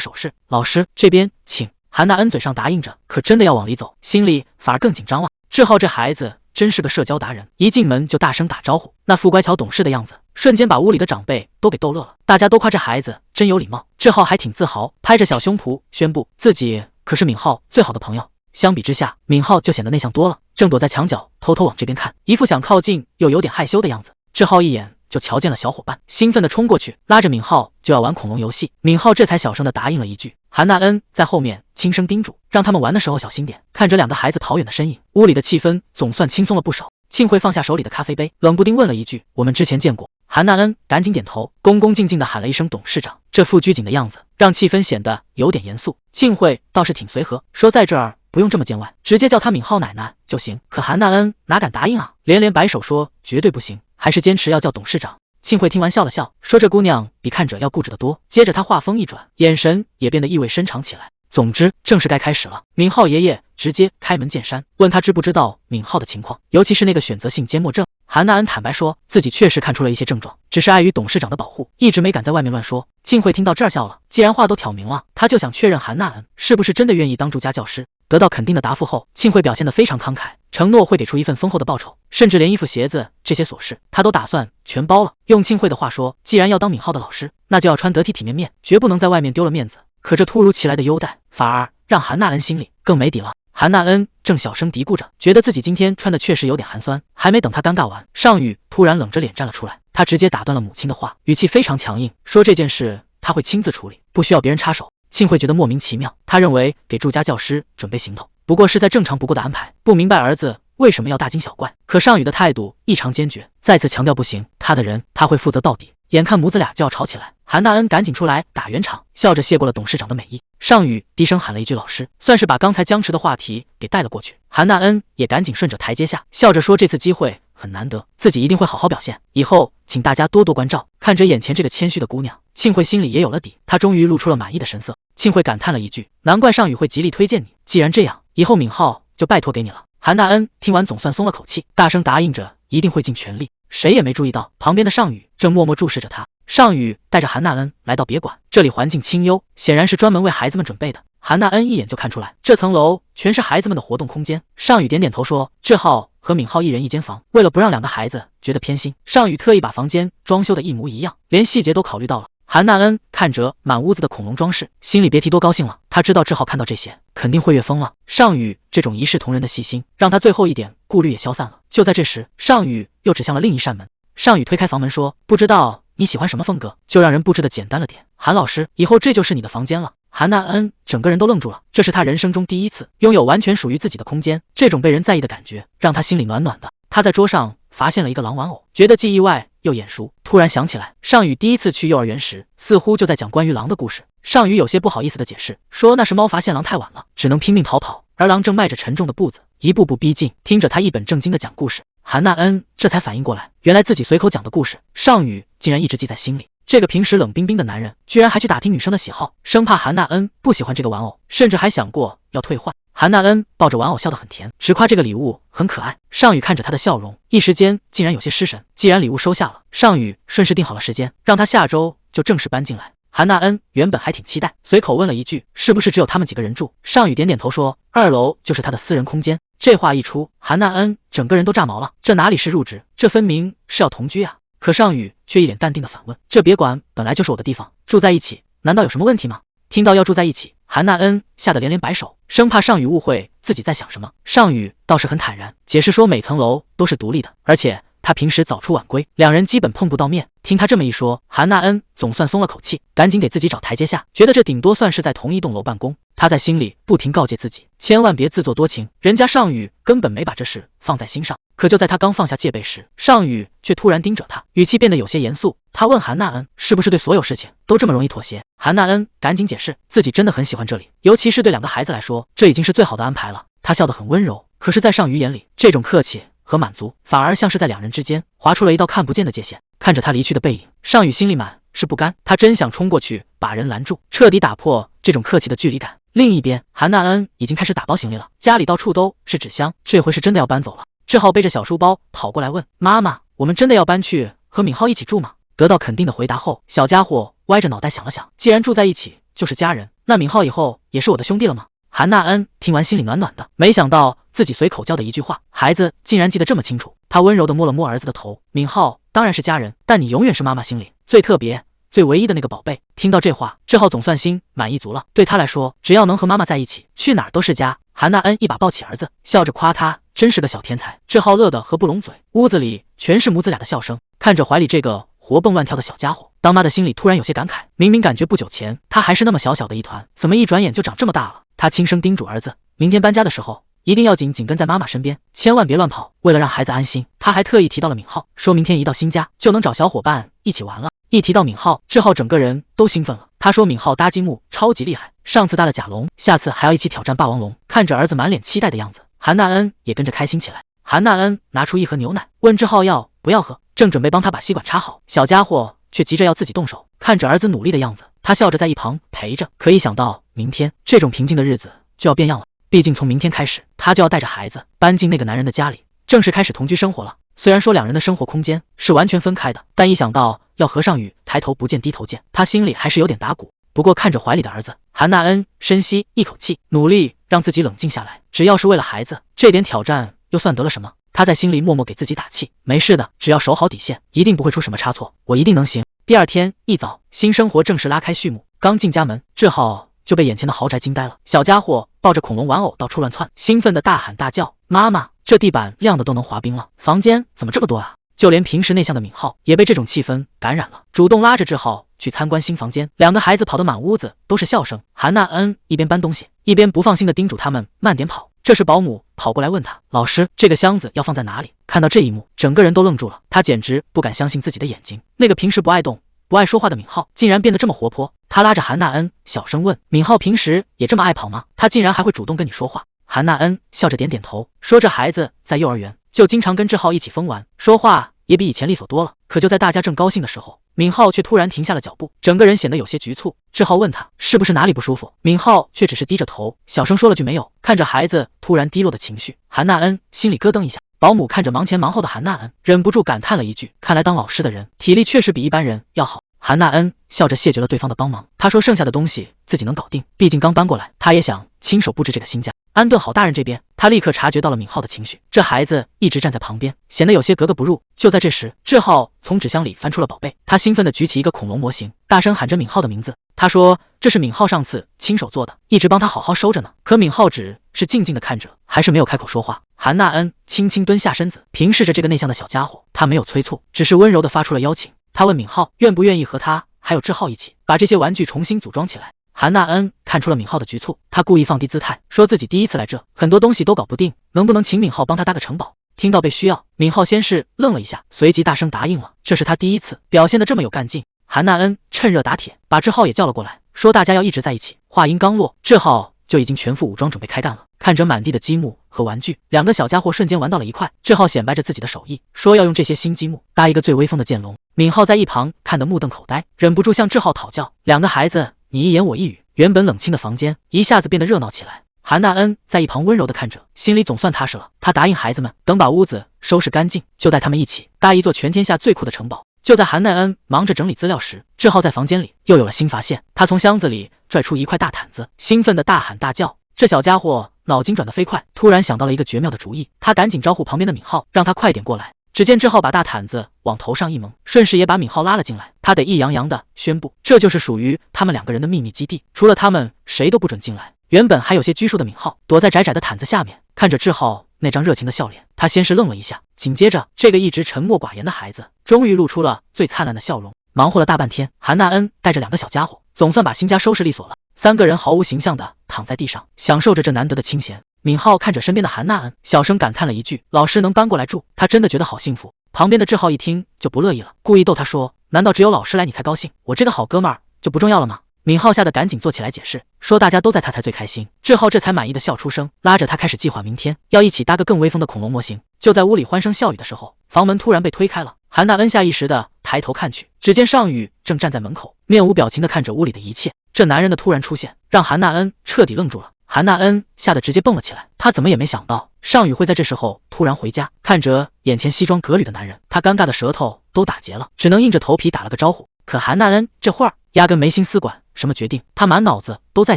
手势：“老师，这边请。”韩娜恩嘴上答应着，可真的要往里走，心里反而更紧张了。志浩这孩子真是个社交达人，一进门就大声打招呼，那副乖巧懂事的样子，瞬间把屋里的长辈都给逗乐了。大家都夸这孩子真有礼貌，志浩还挺自豪，拍着小胸脯宣布自己可是闵浩最好的朋友。相比之下，闵浩就显得内向多了，正躲在墙角偷偷往这边看，一副想靠近又有点害羞的样子。志浩一眼就瞧见了小伙伴，兴奋地冲过去，拉着闵浩就要玩恐龙游戏。闵浩这才小声地答应了一句。韩娜恩在后面轻声叮嘱，让他们玩的时候小心点。看着两个孩子逃远的身影，屋里的气氛总算轻松了不少。庆慧放下手里的咖啡杯，冷不丁问了一句：“我们之前见过？”韩娜恩赶紧点头，恭恭敬敬地喊了一声董事长，这副拘谨的样子让气氛显得有点严肃。庆慧倒是挺随和，说在这儿不用这么见外，直接叫他闵浩奶奶就行。可韩娜恩哪敢答应啊，连连摆手说绝对不行，还是坚持要叫董事长。庆慧听完笑了笑，说这姑娘比看着要固执得多。接着她话锋一转，眼神也变得意味深长起来。总之，正式该开始了。闵浩爷爷直接开门见山，问他知不知道闵浩的情况，尤其是那个选择性缄默症。韩娜恩坦白说自己确实看出了一些症状，只是碍于董事长的保护，一直没敢在外面乱说。庆慧听到这儿笑了，既然话都挑明了，他就想确认韩娜恩是不是真的愿意当助家教师。得到肯定的答复后，庆慧表现得非常慷慨，承诺会给出一份丰厚的报酬，甚至连衣服鞋子这些琐事他都打算全包了。用庆慧的话说，既然要当闵浩的老师，那就要穿得体体面面，绝不能在外面丢了面子。可这突如其来的优待反而让韩娜恩心里更没底了。韩娜恩正小声嘀咕着，觉得自己今天穿的确实有点寒酸。还没等她尴尬完，尚宇突然冷着脸站了出来，他直接打断了母亲的话，语气非常强硬，说这件事他会亲自处理，不需要别人插手。庆慧觉得莫名其妙，他认为给助家教师准备行头不过是再正常不过的安排，不明白儿子为什么要大惊小怪。可尚宇的态度异常坚决，再次强调不行，他的人他会负责到底。眼看母子俩就要吵起来，韩娜恩赶紧出来打圆场，笑着谢过了董事长的美意。尚宇低声喊了一句老师，算是把刚才僵持的话题给带了过去。韩娜恩也赶紧顺着台阶下，笑着说这次机会很难得，自己一定会好好表现，以后请大家多多关照。看着眼前这个谦虚的姑娘，庆慧心里也有了底，她终于露出了满意的神色。庆慧感叹了一句，难怪尚宇会极力推荐你，既然这样，以后闵浩就拜托给你了。韩娜恩听完总算松了口气，大声答应着一定会尽全力。谁也没注意到旁边的尚宇正默默注视着他。尚宇带着韩娜恩来到别馆，这里环境清幽，显然是专门为孩子们准备的。韩娜恩一眼就看出来，这层楼全是孩子们的活动空间。尚宇点点头说，志浩和闵浩一人一间房，为了不让两个孩子觉得偏心，尚宇特意把房间装修的一模一样，连细节都考虑到了。韩娜恩看着满屋子的恐龙装饰，心里别提多高兴了。他知道志浩看到这些肯定会越疯了。尚宇这种一视同仁的细心，让他最后一点顾虑也消散了。就在这时，尚宇又指向了另一扇门。尚宇推开房门说，不知道你喜欢什么风格，就让人布置的简单了点。韩老师，以后这就是你的房间了。韩娜恩整个人都愣住了，这是他人生中第一次拥有完全属于自己的空间，这种被人在意的感觉让他心里暖暖的。他在桌上发现了一个狼玩偶，觉得既意外又眼熟，突然想起来尚宇第一次去幼儿园时似乎就在讲关于狼的故事。尚宇有些不好意思的解释说，那是猫发现狼太晚了，只能拼命逃跑，而狼正迈着沉重的步子一步步逼近。听着他一本正经的讲故事，韩娜恩这才反应过来，原来自己随口讲的故事尚宇竟然一直记在心里。这个平时冷冰冰的男人居然还去打听女生的喜好，生怕韩娜恩不喜欢这个玩偶，甚至还想过要退换。韩娜恩抱着玩偶笑得很甜，直夸这个礼物很可爱。尚宇看着他的笑容，一时间竟然有些失神。既然礼物收下了，尚宇顺势定好了时间，让他下周就正式搬进来。韩娜恩原本还挺期待，随口问了一句是不是只有他们几个人住。尚宇点点头说2楼就是他的私人空间。这话一出，韩娜恩整个人都炸毛了，这哪里是入职，这分明是要同居啊。可尚宇却一脸淡定的反问，这别馆本来就是我的地方，住在一起难道有什么问题吗？听到要住在一起，韩娜恩吓得连连摆手，生怕尚宇误会自己在想什么。尚宇倒是很坦然，解释说每层楼都是独立的，而且他平时早出晚归，两人基本碰不到面。听他这么一说，韩娜恩总算松了口气，赶紧给自己找台阶下，觉得这顶多算是在同一栋楼办公。他在心里不停告诫自己，千万别自作多情，人家尚宇根本没把这事放在心上。可就在他刚放下戒备时，尚宇却突然盯着他，语气变得有些严肃。他问韩娜恩是不是对所有事情都这么容易妥协。韩娜恩赶紧解释自己真的很喜欢这里，尤其是对两个孩子来说，这已经是最好的安排了。他笑得很温柔，可是在尚宇眼里，这种客气和满足，反而像是在两人之间划出了一道看不见的界限。看着他离去的背影，尚宇心里满是不甘，他真想冲过去把人拦住，彻底打破这种客气的距离感。另一边，韩娜恩已经开始打包行李了，家里到处都是纸箱，这回是真的要搬走了。志浩背着小书包跑过来问妈妈：“我们真的要搬去和敏浩一起住吗？”得到肯定的回答后，小家伙歪着脑袋想了想，既然住在一起就是家人，那敏浩以后也是我的兄弟了吗？韩娜恩听完心里暖暖的，没想到自己随口叫的一句话，孩子竟然记得这么清楚。他温柔地摸了摸儿子的头，敏浩当然是家人，但你永远是妈妈心里最特别最唯一的那个宝贝。听到这话，志浩总算心满意足了。对他来说，只要能和妈妈在一起，去哪儿都是家。韩娜恩一把抱起儿子，笑着夸他真是个小天才。志浩乐得合不拢嘴，屋子里全是母子俩的笑声。看着怀里这个活蹦乱跳的小家伙，当妈的心里突然有些感慨，明明感觉不久前他还是那么小小的一团，怎么一转眼就长这么大了？他轻声叮嘱儿子，明天搬家的时候一定要紧跟在妈妈身边，千万别乱跑。为了让孩子安心，他还特意提到了敏浩，说明天一到新家就能找小伙伴一起玩了。一提到敏浩，志浩整个人都兴奋了。他说敏浩搭积木超级厉害，上次搭了甲龙，下次还要一起挑战霸王龙。看着儿子满脸期待的样子，韩娜恩也跟着开心起来。韩娜恩拿出一盒牛奶，问志浩要不要喝，正准备帮他把吸管插好，小家伙却急着要自己动手。看着儿子努力的样子，他笑着在一旁陪着。可一想到明天这种平静的日子就要变样了，毕竟从明天开始，他就要带着孩子搬进那个男人的家里，正式开始同居生活了。虽然说两人的生活空间是完全分开的，但一想到要和尚宇抬头不见低头见，他心里还是有点打鼓。不过看着怀里的儿子，韩娜恩深吸一口气，努力让自己冷静下来。只要是为了孩子，这点挑战又算得了什么？他在心里默默给自己打气，没事的，只要守好底线，一定不会出什么差错，我一定能行。第二天一早，新生活正式拉开序幕。刚进家门，志浩就被眼前的豪宅惊呆了。小家伙抱着恐龙玩偶到处乱窜，兴奋的大喊大叫：“妈妈，这地板亮的都能滑冰了，房间怎么这么多啊？”就连平时内向的敏浩也被这种气氛感染了，主动拉着志浩去参观新房间。两个孩子跑得满屋子都是笑声。韩娜恩一边搬东西，一边不放心地叮嘱他们慢点跑。这时保姆跑过来问他：“老师，这个箱子要放在哪里？”看到这一幕，整个人都愣住了。他简直不敢相信自己的眼睛，那个平时不爱动不爱说话的敏浩竟然变得这么活泼。他拉着韩娜恩小声问：“敏浩平时也这么爱跑吗？他竟然还会主动跟你说话？”韩娜恩笑着点点头，说：“这孩子在幼儿园就经常跟志浩一起疯玩，说话也比以前利索多了。”可就在大家正高兴的时候，敏浩却突然停下了脚步，整个人显得有些局促。志浩问他是不是哪里不舒服，敏浩却只是低着头，小声说了句没有。看着孩子突然低落的情绪，韩娜恩心里咯噔一下。保姆看着忙前忙后的韩娜恩，忍不住感叹了一句：“看来当老师的人体力确实比一般人要好。”韩娜恩笑着谢绝了对方的帮忙，她说剩下的东西自己能搞定，毕竟刚搬过来，她也想亲手布置这个新家。安顿好大人这边，他立刻察觉到了敏浩的情绪，这孩子一直站在旁边，显得有些格格不入。就在这时，志浩从纸箱里翻出了宝贝，他兴奋地举起一个恐龙模型，大声喊着敏浩的名字。他说这是敏浩上次亲手做的，一直帮他好好收着呢。可敏浩只是静静地看着，还是没有开口说话。韩娜恩轻轻蹲下身子，平视着这个内向的小家伙，他没有催促，只是温柔地发出了邀请。他问敏浩愿不愿意和他还有志浩一起把这些玩具重新组装起来。韩娜恩看出了敏浩的局促，她故意放低姿态，说自己第一次来这，很多东西都搞不定，能不能请敏浩帮他搭个城堡？听到被需要，敏浩先是愣了一下，随即大声答应了。这是他第一次表现得这么有干劲。韩娜恩趁热打铁，把志浩也叫了过来，说大家要一直在一起。话音刚落，志浩就已经全副武装准备开干了。看着满地的积木和玩具，两个小家伙瞬间玩到了一块。志浩显摆着自己的手艺，说要用这些新积木搭一个最威风的剑龙。敏浩在一旁看得目瞪口呆，忍不住向志浩讨教。两个孩子你一言我一语，原本冷清的房间一下子变得热闹起来。韩娜恩在一旁温柔地看着，心里总算踏实了。她答应孩子们，等把屋子收拾干净，就带他们一起搭一座全天下最酷的城堡。就在韩奈恩忙着整理资料时，志浩在房间里又有了新发现。他从箱子里拽出一块大毯子，兴奋地大喊大叫。这小家伙脑筋转得飞快，突然想到了一个绝妙的主意。他赶紧招呼旁边的敏浩，让他快点过来。只见志浩把大毯子往头上一蒙，顺势也把敏浩拉了进来。他得意洋洋地宣布，这就是属于他们两个人的秘密基地，除了他们谁都不准进来。原本还有些拘束的敏浩躲在窄窄的毯子下面，看着志浩那张热情的笑脸，他先是愣了一下，紧接着这个一直沉默寡言的孩子终于露出了最灿烂的笑容。忙活了大半天，韩娜恩带着两个小家伙总算把新家收拾利索了。三个人毫无形象地躺在地上，享受着这难得的清闲。敏浩看着身边的韩娜恩，小声感叹了一句：“老师能搬过来住，他真的觉得好幸福。”旁边的志浩一听就不乐意了，故意逗他说：“难道只有老师来你才高兴？我这个好哥们儿就不重要了吗？”敏浩吓得赶紧坐起来解释，说大家都在他才最开心。志浩这才满意的笑出声，拉着他开始计划明天要一起搭个更威风的恐龙模型。就就在屋里欢声笑语的时候，房门突然被推开了。韩娜恩下意识地抬头看去，只见尚宇正站在门口，面无表情地看着屋里的一切。这男人的突然出现，让韩娜恩彻底愣住了。韩娜恩吓得直接蹦了起来，她怎么也没想到尚宇会在这时候突然回家。看着眼前西装革履的男人，她尴尬的舌头都打结了，只能硬着头皮打了个招呼。可韩娜恩这会儿压根没心思管什么决定，她满脑子都在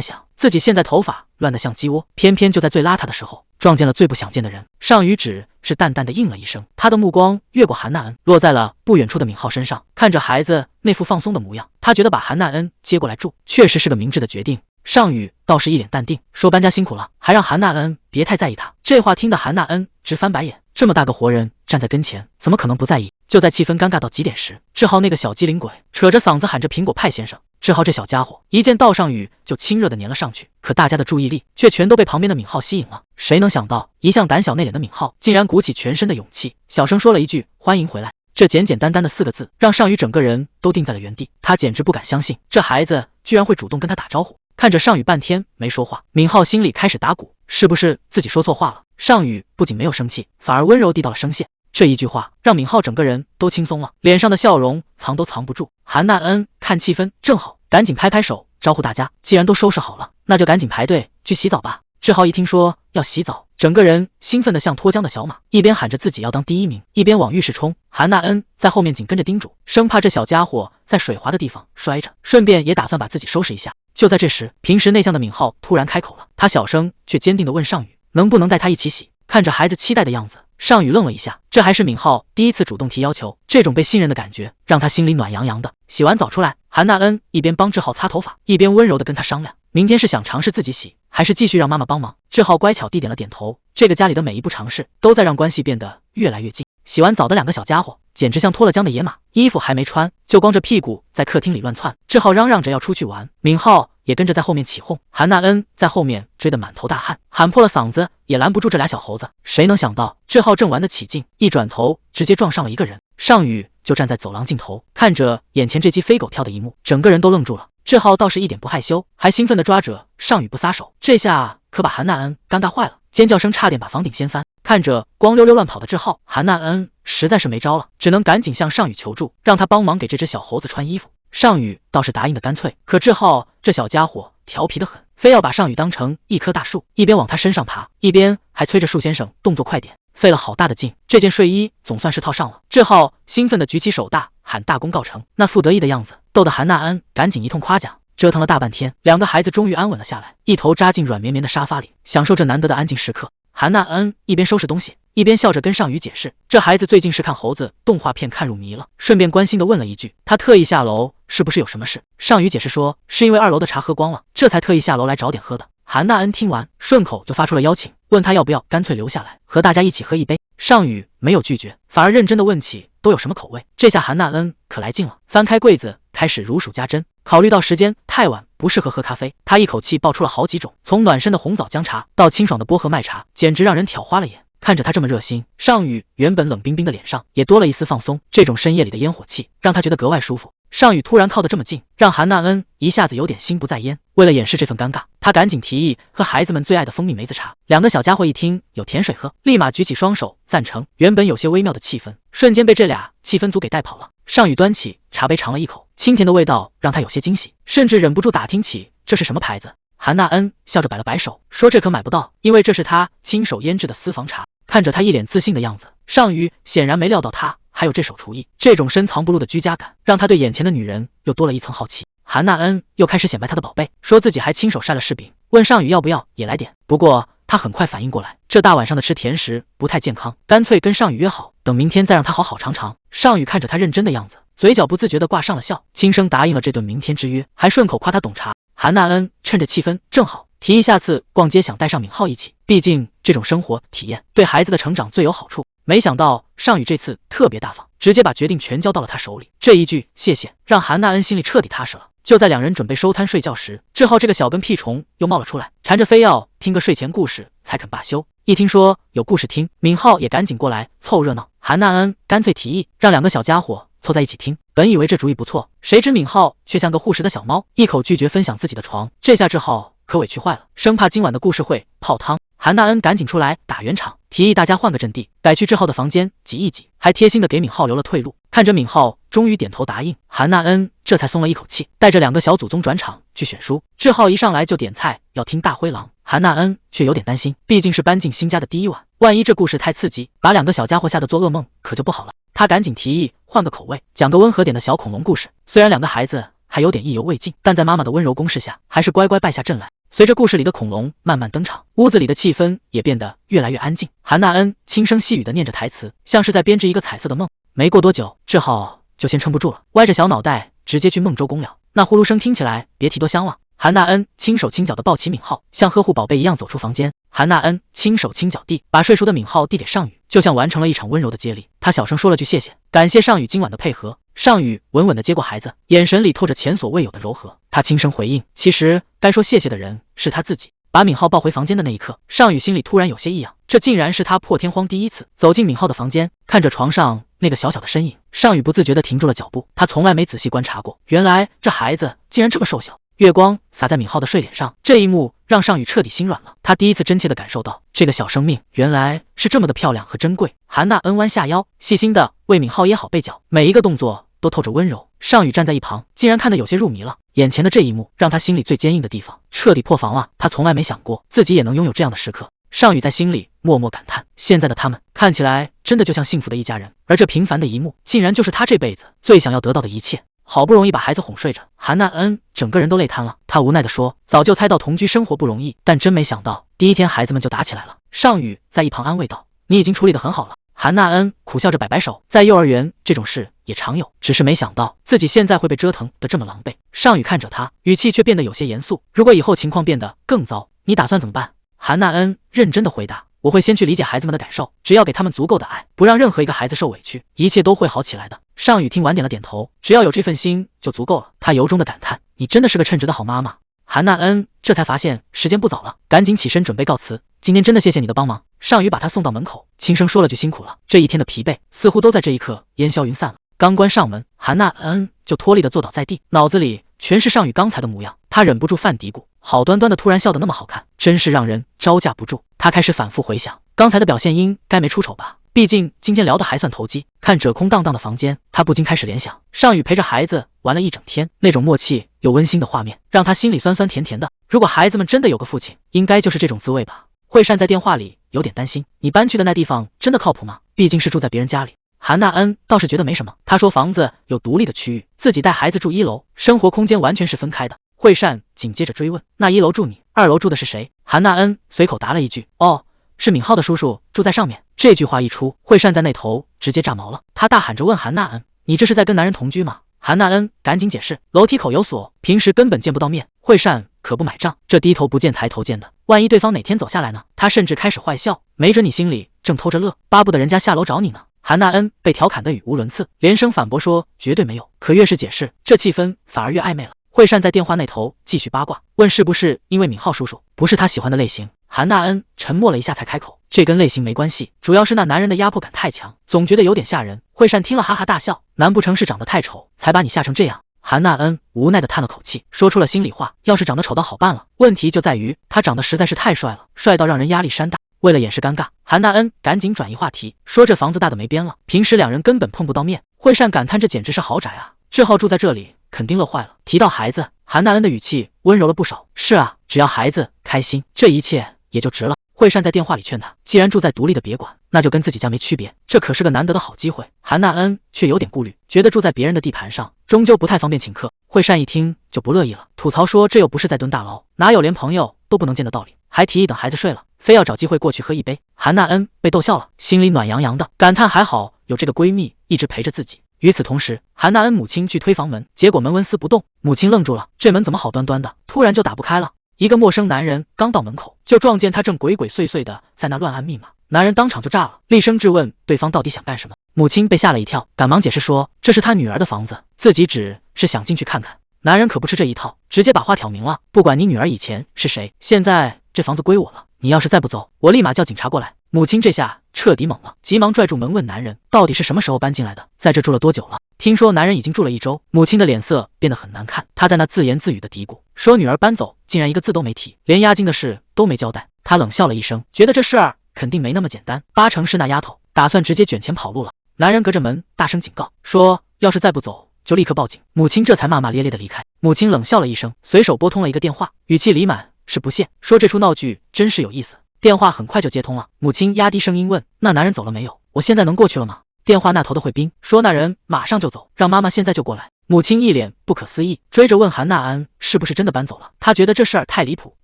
想自己现在头发乱得像鸡窝，偏偏就在最邋遢的时候撞见了最不想见的人。尚宇只是淡淡的应了一声，他的目光越过韩娜恩，落在了不远处的敏浩身上。看着孩子那副放松的模样，他觉得把韩娜恩接过来住确实是个明智的决定。尚宇倒是一脸淡定，说搬家辛苦了，还让韩娜恩别太在意他。这话听得韩娜恩直翻白眼，这么大个活人站在跟前，怎么可能不在意？就在气氛尴尬到极点时，志浩那个小机灵鬼扯着嗓子喊着苹果派先生。志浩这小家伙一见到尚宇就亲热的粘了上去，可大家的注意力却全都被旁边的敏浩吸引了。谁能想到一向胆小内敛的敏浩竟然鼓起全身的勇气，小声说了一句欢迎回来。这简简单单的4个字让尚宇整个人都定在了原地，他简直不敢相信这孩子居然会主动跟他打招呼。看着尚宇半天没说话，敏浩心里开始打鼓，是不是自己说错话了？尚宇不仅没有生气，反而温柔递到了声线。这一句话让敏浩整个人都轻松了，脸上的笑容藏都藏不住。韩娜恩看气氛正好，赶紧拍拍手招呼大家，既然都收拾好了，那就赶紧排队去洗澡吧。志浩一听说要洗澡，整个人兴奋得像脱缰的小马，一边喊着自己要当第1名，一边往浴室冲。韩娜恩在后面紧跟着叮嘱，生怕这小家伙在水滑的地方摔着，顺便也打算把自己收拾一下。就在这时，平时内向的敏浩突然开口了，他小声却坚定地问尚宇能不能带他一起洗。看着孩子期待的样子，尚宇愣了一下，这还是敏浩第一次主动提要求，这种被信任的感觉让他心里暖洋洋的。洗完澡出来，韩娜恩一边帮志浩擦头发，一边温柔地跟他商量，明天是想尝试自己洗，还是继续让妈妈帮忙。志浩乖巧地点了点头，这个家里的每一步尝试都在让关系变得越来越近。洗完澡的2个小家伙简直像脱了缰的野马，衣服还没穿就光着屁股在客厅里乱窜。志浩嚷嚷着要出去玩，敏浩也跟着在后面起哄，韩娜恩在后面追得满头大汗，喊破了嗓子也拦不住这俩小猴子。谁能想到志浩正玩得起劲，一转头直接撞上了一个人。尚宇就站在走廊尽头，看着眼前这鸡飞狗跳的一幕，整个人都愣住了。志浩倒是一点不害羞，还兴奋地抓着尚宇不撒手，这下可把韩娜恩尴尬坏了，尖叫声差点把房顶掀翻。看着光溜溜乱跑的志浩，韩娜恩实在是没招了，只能赶紧向尚宇求助，让他帮忙给这只小猴子穿衣服。尚宇倒是答应的干脆，可志浩这小家伙调皮得很，非要把尚宇当成一棵大树，一边往他身上爬，一边还催着树先生动作快点，费了好大的劲。这件睡衣总算是套上了，志浩兴奋地举起手大喊大功告成，那副得意的样子逗得韩娜恩赶紧一通夸奖。折腾了大半天，2个孩子终于安稳了下来，一头扎进软绵绵的沙发里，享受着难得的安静时刻。韩娜恩一边收拾东西，一边笑着跟尚宇解释，这孩子最近是看猴子动画片看入迷了，顺便关心地问了一句，他特意下楼是不是有什么事？尚宇解释说，是因为2楼的茶喝光了，这才特意下楼来找点喝的。韩娜恩听完，顺口就发出了邀请，问他要不要干脆留下来和大家一起喝一杯。尚宇没有拒绝，反而认真地问起都有什么口味。这下韩娜恩可来劲了，翻开柜子开始如数家珍。考虑到时间太晚不适合喝咖啡，他一口气爆出了好几种，从暖身的红枣姜茶到清爽的薄荷麦茶，简直让人挑花了眼。看着他这么热心，尚宇原本冷冰冰的脸上也多了一丝放松，这种深夜里的烟火气让他觉得格外舒服。尚宇突然靠得这么近，让韩娜恩一下子有点心不在焉。为了掩饰这份尴尬，他赶紧提议喝孩子们最爱的蜂蜜梅子茶。2个小家伙一听有甜水喝，立马举起双手赞成。原本有些微妙的气氛瞬间被这俩气氛组给带跑了。尚宇端起茶杯尝了一口，清甜的味道让他有些惊喜，甚至忍不住打听起这是什么牌子。韩娜恩笑着摆了摆手，说这可买不到，因为这是他亲手腌制的私房茶。看着他一脸自信的样子，尚宇显然没料到他还有这手厨艺，这种深藏不露的居家感让他对眼前的女人又多了一层好奇。韩娜恩又开始显摆她的宝贝，说自己还亲手晒了柿饼，问尚宇要不要也来点。不过他很快反应过来，这大晚上的吃甜食不太健康，干脆跟尚宇约好，等明天再让他好好尝尝。尚宇看着他认真的样子，嘴角不自觉地挂上了笑，轻声答应了这顿明天之约，还顺口夸他懂茶。韩娜恩趁着气氛正好，提议下次逛街想带上敏浩一起，毕竟这种生活体验对孩子的成长最有好处。没想到尚宇这次特别大方，直接把决定全交到了他手里。这一句谢谢让韩娜恩心里彻底踏实了。就在2人准备收摊睡觉时，志浩这个小跟屁虫又冒了出来，缠着非要听个睡前故事才肯罢休。一听说有故事听，敏浩也赶紧过来凑热闹。韩娜恩干脆提议让2个小家伙凑在一起听，本以为这主意不错，谁知敏浩却像个护食的小猫，一口拒绝分享自己的床。这下志浩可委屈坏了，生怕今晚的故事会泡汤。韩娜恩赶紧出来打圆场，提议大家换个阵地，改去志浩的房间挤一挤，还贴心的给敏浩留了退路。看着敏浩终于点头答应，韩娜恩这才松了一口气，带着2个小祖宗转场去选书。志浩一上来就点菜要听大灰狼，韩娜恩却有点担心，毕竟是搬进新家的第一晚，万一这故事太刺激，把2个小家伙吓得做噩梦，可就不好了。他赶紧提议换个口味，讲个温和点的小恐龙故事。虽然2个孩子还有点意犹未尽，但在妈妈的温柔攻势下，还是乖乖败下阵来。随着故事里的恐龙慢慢登场，屋子里的气氛也变得越来越安静。韩娜恩轻声细语地念着台词，像是在编织一个彩色的梦。没过多久，志浩就先撑不住了，歪着小脑袋直接去梦周公了。那呼噜声听起来别提多香了。韩娜恩轻手轻脚地抱起敏浩，像呵护宝贝一样走出房间。韩娜恩轻手轻脚地把睡熟的敏浩递给尚宇，就像完成了一场温柔的接力。她小声说了句谢谢，感谢尚宇今晚的配合。尚宇稳稳地接过孩子，眼神里透着前所未有的柔和。他轻声回应，其实该说谢谢的人是他自己。把敏浩抱回房间的那一刻，尚宇心里突然有些异样，这竟然是他破天荒第一次走进敏浩的房间。看着床上那个小小的身影，尚宇不自觉地停住了脚步。他从来没仔细观察过，原来这孩子竟然这么瘦小。月光洒在敏浩的睡脸上，这一幕让尚宇彻底心软了。他第一次真切地感受到，这个小生命原来是这么的漂亮和珍贵。韩娜恩弯下腰，细心地为敏浩掖好被角，每一个动作都透着温柔。尚宇站在一旁，竟然看得有些入迷了。眼前的这一幕让他心里最坚硬的地方彻底破防了。他从来没想过自己也能拥有这样的时刻。尚宇在心里默默感叹，现在的他们看起来真的就像幸福的一家人，而这平凡的一幕竟然就是他这辈子最想要得到的一切。好不容易把孩子哄睡着，韩娜恩整个人都累瘫了。她无奈地说，早就猜到同居生活不容易，但真没想到第一天孩子们就打起来了。尚宇在一旁安慰道，你已经处理得很好了。韩娜恩苦笑着摆摆手，在幼儿园这种事也常有，只是没想到自己现在会被折腾得这么狼狈。尚宇看着他，语气却变得有些严肃，如果以后情况变得更糟，你打算怎么办？韩娜恩认真地回答，我会先去理解孩子们的感受，只要给他们足够的爱，不让任何一个孩子受委屈，一切都会好起来的。尚宇听完点了点头，只要有这份心就足够了。他由衷的感叹，你真的是个称职的好妈妈。韩娜恩这才发现时间不早了，赶紧起身准备告辞。今天真的谢谢你的帮忙。尚宇把他送到门口，轻声说了句辛苦了。这一天的疲惫似乎都在这一刻烟消云散了。刚关上门，韩娜恩就脱力的坐倒在地，脑子里全是尚宇刚才的模样。他忍不住犯嘀咕，好端端的突然笑得那么好看，真是让人招架不住。他开始反复回想，刚才的表现应该没出丑吧，毕竟今天聊得还算投机。看着空荡荡的房间，他不禁开始联想，尚宇陪着孩子玩了一整天，那种默契又温馨的画面让他心里酸酸甜甜的。如果孩子们真的有个父亲，应该就是这种滋味吧。惠善在电话里有点担心，你搬去的那地方真的靠谱吗？毕竟是住在别人家里。韩娜恩倒是觉得没什么，她说房子有独立的区域，自己带孩子住1楼，生活空间完全是分开的。惠善紧接着追问，那1楼住你，2楼住的是谁？韩娜恩随口答了一句，哦，是敏浩的叔叔住在上面。这句话一出，惠善在那头直接炸毛了，他大喊着问韩娜恩，你这是在跟男人同居吗？韩娜恩赶紧解释，楼梯口有锁，平时根本见不到面。惠善可不买账，这低头不见抬头见的，万一对方哪天走下来呢？他甚至开始坏笑，没准你心里正偷着乐，巴不得人家下楼找你呢。韩娜恩被调侃得语无伦次，连声反驳说绝对没有，可越是解释，这气氛反而越暧昧了。惠善在电话那头继续八卦，问是不是因为敏浩叔叔不是他喜欢的类型。韩娜恩沉默了一下才开口，这跟类型没关系，主要是那男人的压迫感太强，总觉得有点吓人。惠善听了哈哈大笑，难不成是长得太丑才把你吓成这样？韩娜恩无奈地叹了口气，说出了心里话，要是长得丑倒好办了，问题就在于他长得实在是太帅了，帅到让人压力山大。为了掩饰尴尬，韩娜恩赶紧转移话题，说这房子大的没边了，平时2人根本碰不到面。惠善感叹这简直是豪宅啊，志浩住在这里肯定乐坏了。提到孩子，韩娜恩的语气温柔了不少，是啊，只要孩子开心，这一切也就值了。惠善在电话里劝他，既然住在独立的别馆，那就跟自己家没区别，这可是个难得的好机会。韩娜恩却有点顾虑，觉得住在别人的地盘上，终究不太方便请客。惠善一听就不乐意了，吐槽说这又不是在蹲大牢，哪有连朋友都不能见的道理，还提议等孩子睡了，非要找机会过去喝一杯。韩娜恩被逗笑了，心里暖洋洋的，感叹还好有这个闺蜜一直陪着自己。与此同时，韩娜恩母亲去推房门，结果门纹丝不动，母亲愣住了，这门怎么好端端的，突然就打不开了？一个陌生男人刚到门口，就撞见他正鬼鬼祟祟的在那乱按密码，男人当场就炸了，厉声质问对方到底想干什么。母亲被吓了一跳，赶忙解释说这是他女儿的房子，自己只是想进去看看。男人可不吃这一套，直接把话挑明了，不管你女儿以前是谁，现在这房子归我了，你要是再不走，我立马叫警察过来。母亲这下彻底懵了，急忙拽住门问男人到底是什么时候搬进来的，在这住了多久了。听说男人已经住了1周，母亲的脸色变得很难看，她在那自言自语的嘀咕，说女儿搬走竟然一个字都没提，连押金的事都没交代。他冷笑了一声，觉得这事儿肯定没那么简单，八成是那丫头打算直接卷钱跑路了。男人隔着门大声警告说，要是再不走就立刻报警。母亲这才骂骂咧咧的离开。母亲冷笑了一声，随手拨通了一个电话，语气里满是不屑，说这出闹剧真是有意思。电话很快就接通了，母亲压低声音问，那男人走了没有？我现在能过去了吗？电话那头的慧彬说，那人马上就走，让妈妈现在就过来。母亲一脸不可思议，追着问韩娜恩是不是真的搬走了。她觉得这事儿太离谱，